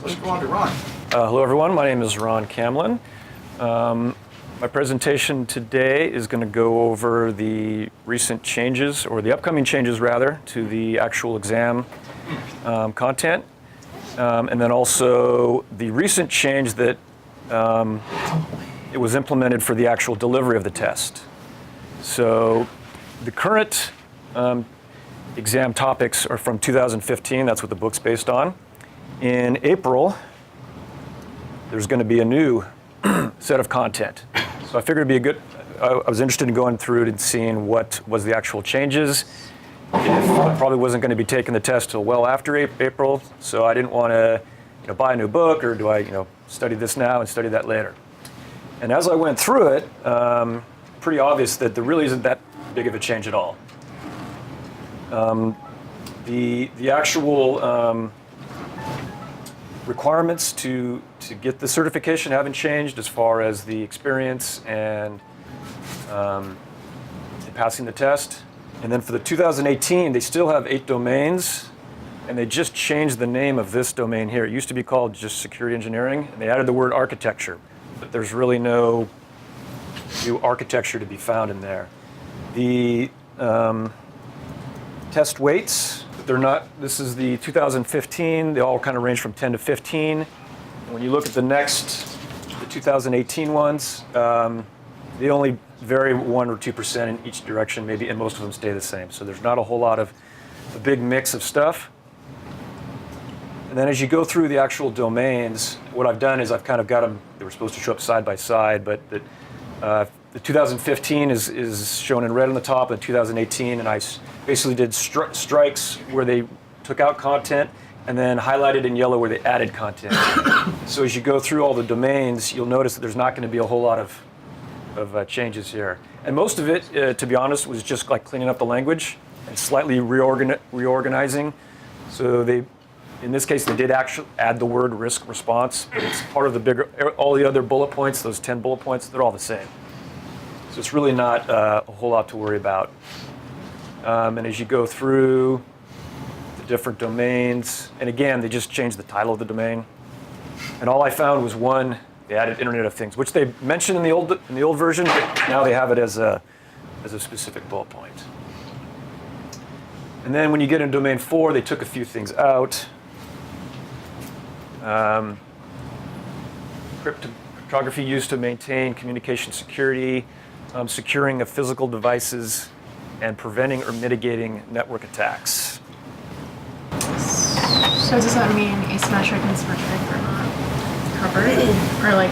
Let's go on to Ron. Hello, everyone. My name is Ron Camlin. My presentation today is going to go over the recent changes, or the upcoming changes, rather, to the actual exam content, and then also the recent change that it was implemented for the actual delivery of the test. So the current exam topics are from 2015. That's what the book's based on. In April, there's going to be a new set of content. So I figured it'd be a good, I was interested in going through it and seeing what was the actual changes. I probably wasn't going to be taking the test till well after April, so I didn't want to buy a new book, or do I study this now and study that later. And as I went through it, pretty obvious that there really isn't that big of a change at all. The actual requirements to get the certification haven't changed as far as the experience and passing the test. And then for the 2018, they still have 8 domains, and they just changed the name of this domain here. It used to be called just security engineering, and they added the word architecture, but there's really no new architecture to be found in there. The test weights, they're not, this is the 2015, they all kind of range from 10 to 15. And when you look at the 2018 ones, they only vary 1 or 2% in each direction, maybe, and most of them stay the same. So there's not a whole lot of a big mix of stuff. And then as you go through the actual domains, what I've done is I've kind of got them, they were supposed to show up side by side, but the 2015 is shown in red on the top, and 2018, and I basically did strikes where they took out content, and then highlighted in yellow where they added content. So as you go through all the domains, you'll notice that there's not going to be a whole lot of changes here. And most of it, to be honest, was just like cleaning up the language and slightly reorganizing. So in this case, they did actually add the word risk response, but it's part of the bigger, all the other bullet points, those 10 bullet points, they're all the same. So it's really not a whole lot to worry about. And as you go through the different domains, and again, they just changed the title of the domain. And all I found was one, they added Internet of Things, which they mentioned in the old version, but now they have it as a specific bullet point. And then when you get in domain 4, they took a few things out. Cryptography used to maintain communication security, securing of physical devices, and preventing or mitigating network attacks. So does that mean asymmetric and symmetric are not covered? Or like,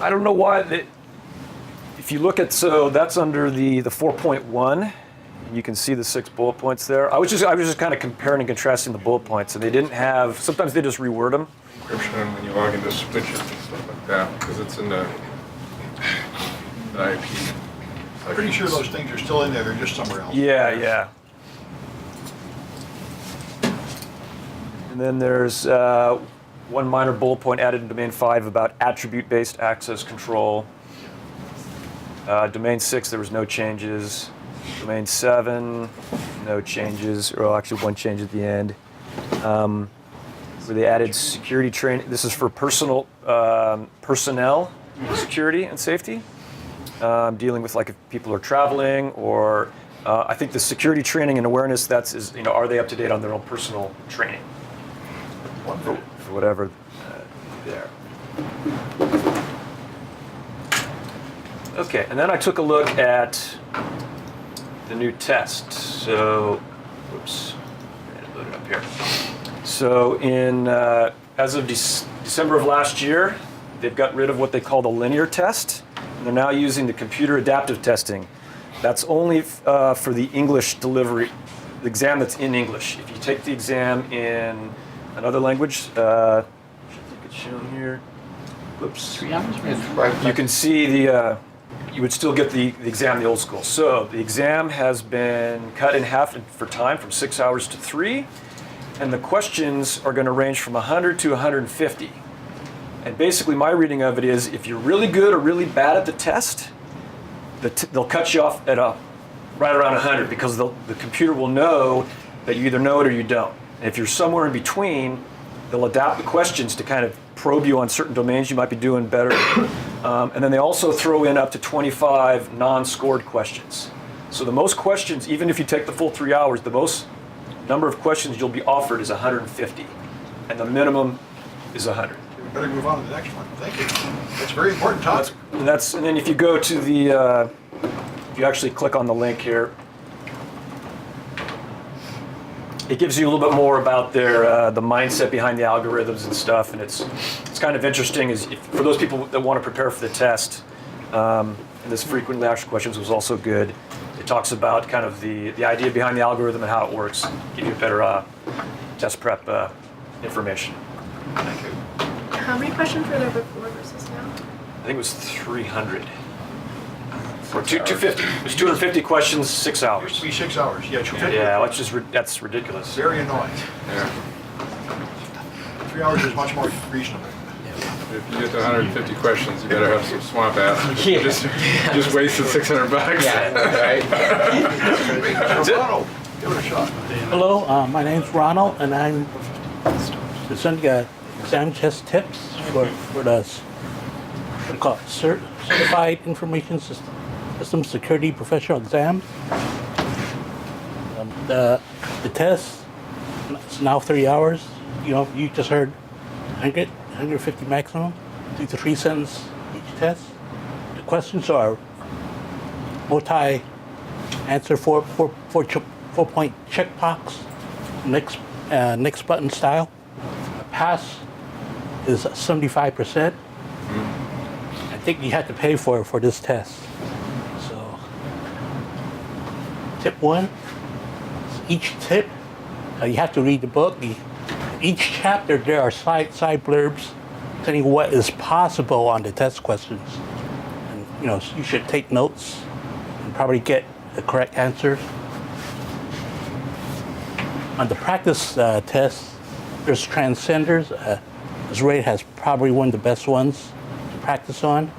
I don't know why. If you look at, so that's under the 4.1. You can see the 6 bullet points there. I was just kind of comparing and contrasting the bullet points, and they didn't have, sometimes they just reword them. Encryption when you log into switches and stuff like that, because it's in the IP. I'm pretty sure those things are still in there, they're just somewhere else. Yeah. And then there's one minor bullet point added in domain 5 about attribute-based access control. Domain 6, there was no changes. Domain 7, no changes, or actually one change at the end. Where they added security training. This is for personnel security and safety. Dealing with like if people are traveling, or I think the security training and awareness, are they up to date on their own personal training? For whatever there. Okay, and then I took a look at the new test. So, whoops, I had to load it up here. So as of December of last year, they've got rid of what they call the linear test. And they're now using the computer adaptive testing. That's only for the English delivery, the exam that's in English. If you take the exam in another language, I think it's shown here. Whoops. You can see the you would still get the exam the old school. So the exam has been cut in half for time from 6 hours to 3, and the questions are going to range from 100 to 150. And basically my reading of it is if you're really good or really bad at the test, they'll cut you off at right around 100 because the computer will know that you either know it or you don't. And if you're somewhere in between, they'll adapt the questions to kind of probe you on certain domains you might be doing better. And then they also throw in up to 25 non-scored questions. So the most questions, even if you take the full 3 hours, the most number of questions you'll be offered is 150. And the minimum is 100. We better move on to the next one. Thank you. That's a very important topic. And then if you go to if you actually click on the link here, it gives you a little bit more about the mindset behind the algorithms and stuff, and it's kind of interesting. For those people that want to prepare for the test, and this frequently asked questions was also good. It talks about kind of the idea behind the algorithm and how it works, give you a better test prep information. Thank you. How many questions were there before versus now? I think it was 300. Or 250. It was 250 questions, 6 hours. Used to be 6 hours. Yeah, 250. Yeah, that's ridiculous. Very annoying. Yeah. 3 hours is much more reasonable. If you get to 150 questions, you better have some swamp ass. Yeah. Just wasted $600. Yeah, right. So Ronald, give it a shot. Hello, my name's Ronald, and I'm presenting exam test tips for the what call it, Certified Information System Security Professional Exam. The test is now 3 hours. You know, you just heard 150 maximum, 2 to 3 sentences each test. The questions are multi-answer, four-point checkbox, next button style. Pass is 75%. I think you have to pay for this test. So, tip 1, each tip, you have to read the book. Each chapter, there are side blurbs telling you what is possible on the test questions. And, you know, you should take notes and probably get the correct answers. On the practice test, there's transcenders. This rate has probably one of the best ones to practice on.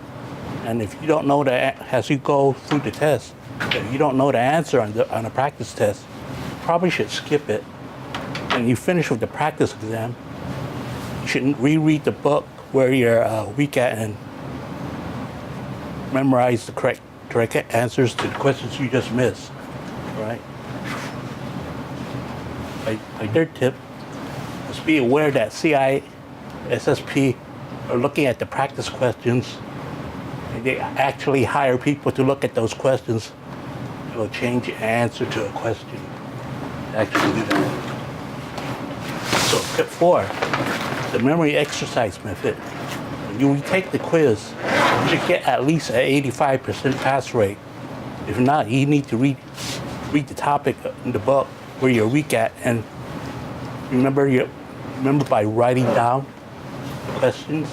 And if you don't know as you go through the test, if you don't know the answer on a practice test, you probably should skip it. When you finish with the practice exam, you should reread the book where you're weak at and memorize the correct answers to the questions you just missed. Right? My third tip is be aware that CISSP are looking at the practice questions. They actually hire people to look at those questions. It will change the answer to a question. Actually do that. So tip 4, the memory exercise method. When you retake the quiz, you should get at least an 85% pass rate. If not, you need to read the topic in the book where you're weak at, and remember by writing down the questions,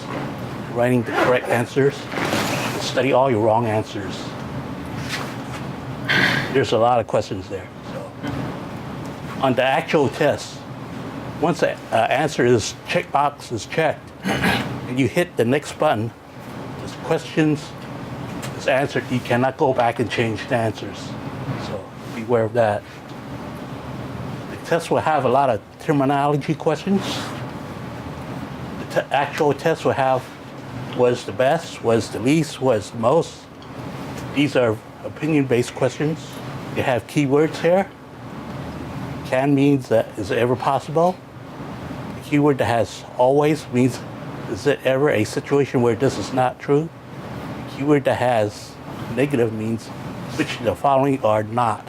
writing the correct answers, and study all your wrong answers. There's a lot of questions there. So, on the actual test, once the answer checkbox is checked, and you hit the next button, the questions is answered. You cannot go back and change the answers. So beware of that. The test will have a lot of terminology questions. The actual test will have was the best, was the least, was the most. These are opinion-based questions. You have keywords here. Can means that is it ever possible. The keyword that has always means is it ever a situation where this is not true. The keyword that has negative means which the following are not.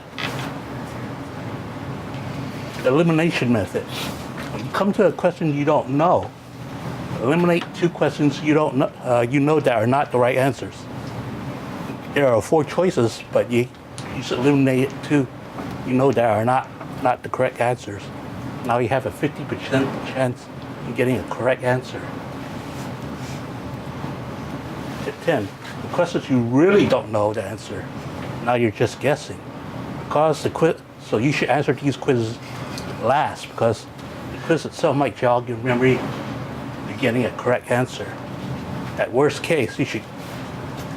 The elimination method. When you come to a question you don't know, eliminate 2 questions you don't know, that are not the right answers. There are 4 choices, but you should eliminate 2 that are not the correct answers. Now you have a 50% chance of getting a correct answer. Tip 10. The questions you really don't know the answer, now you're just guessing. Because the quiz, so you should answer these quizzes last, because the quiz itself might jog your memory to getting a correct answer. At worst case, you should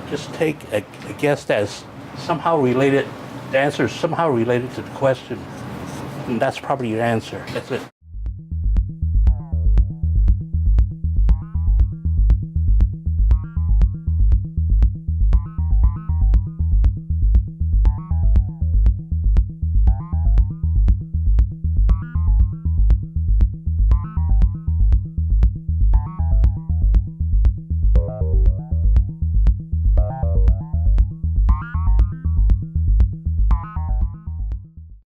just take a guess that is somehow related, the answer is somehow related to the question, and that's probably your answer. That's it.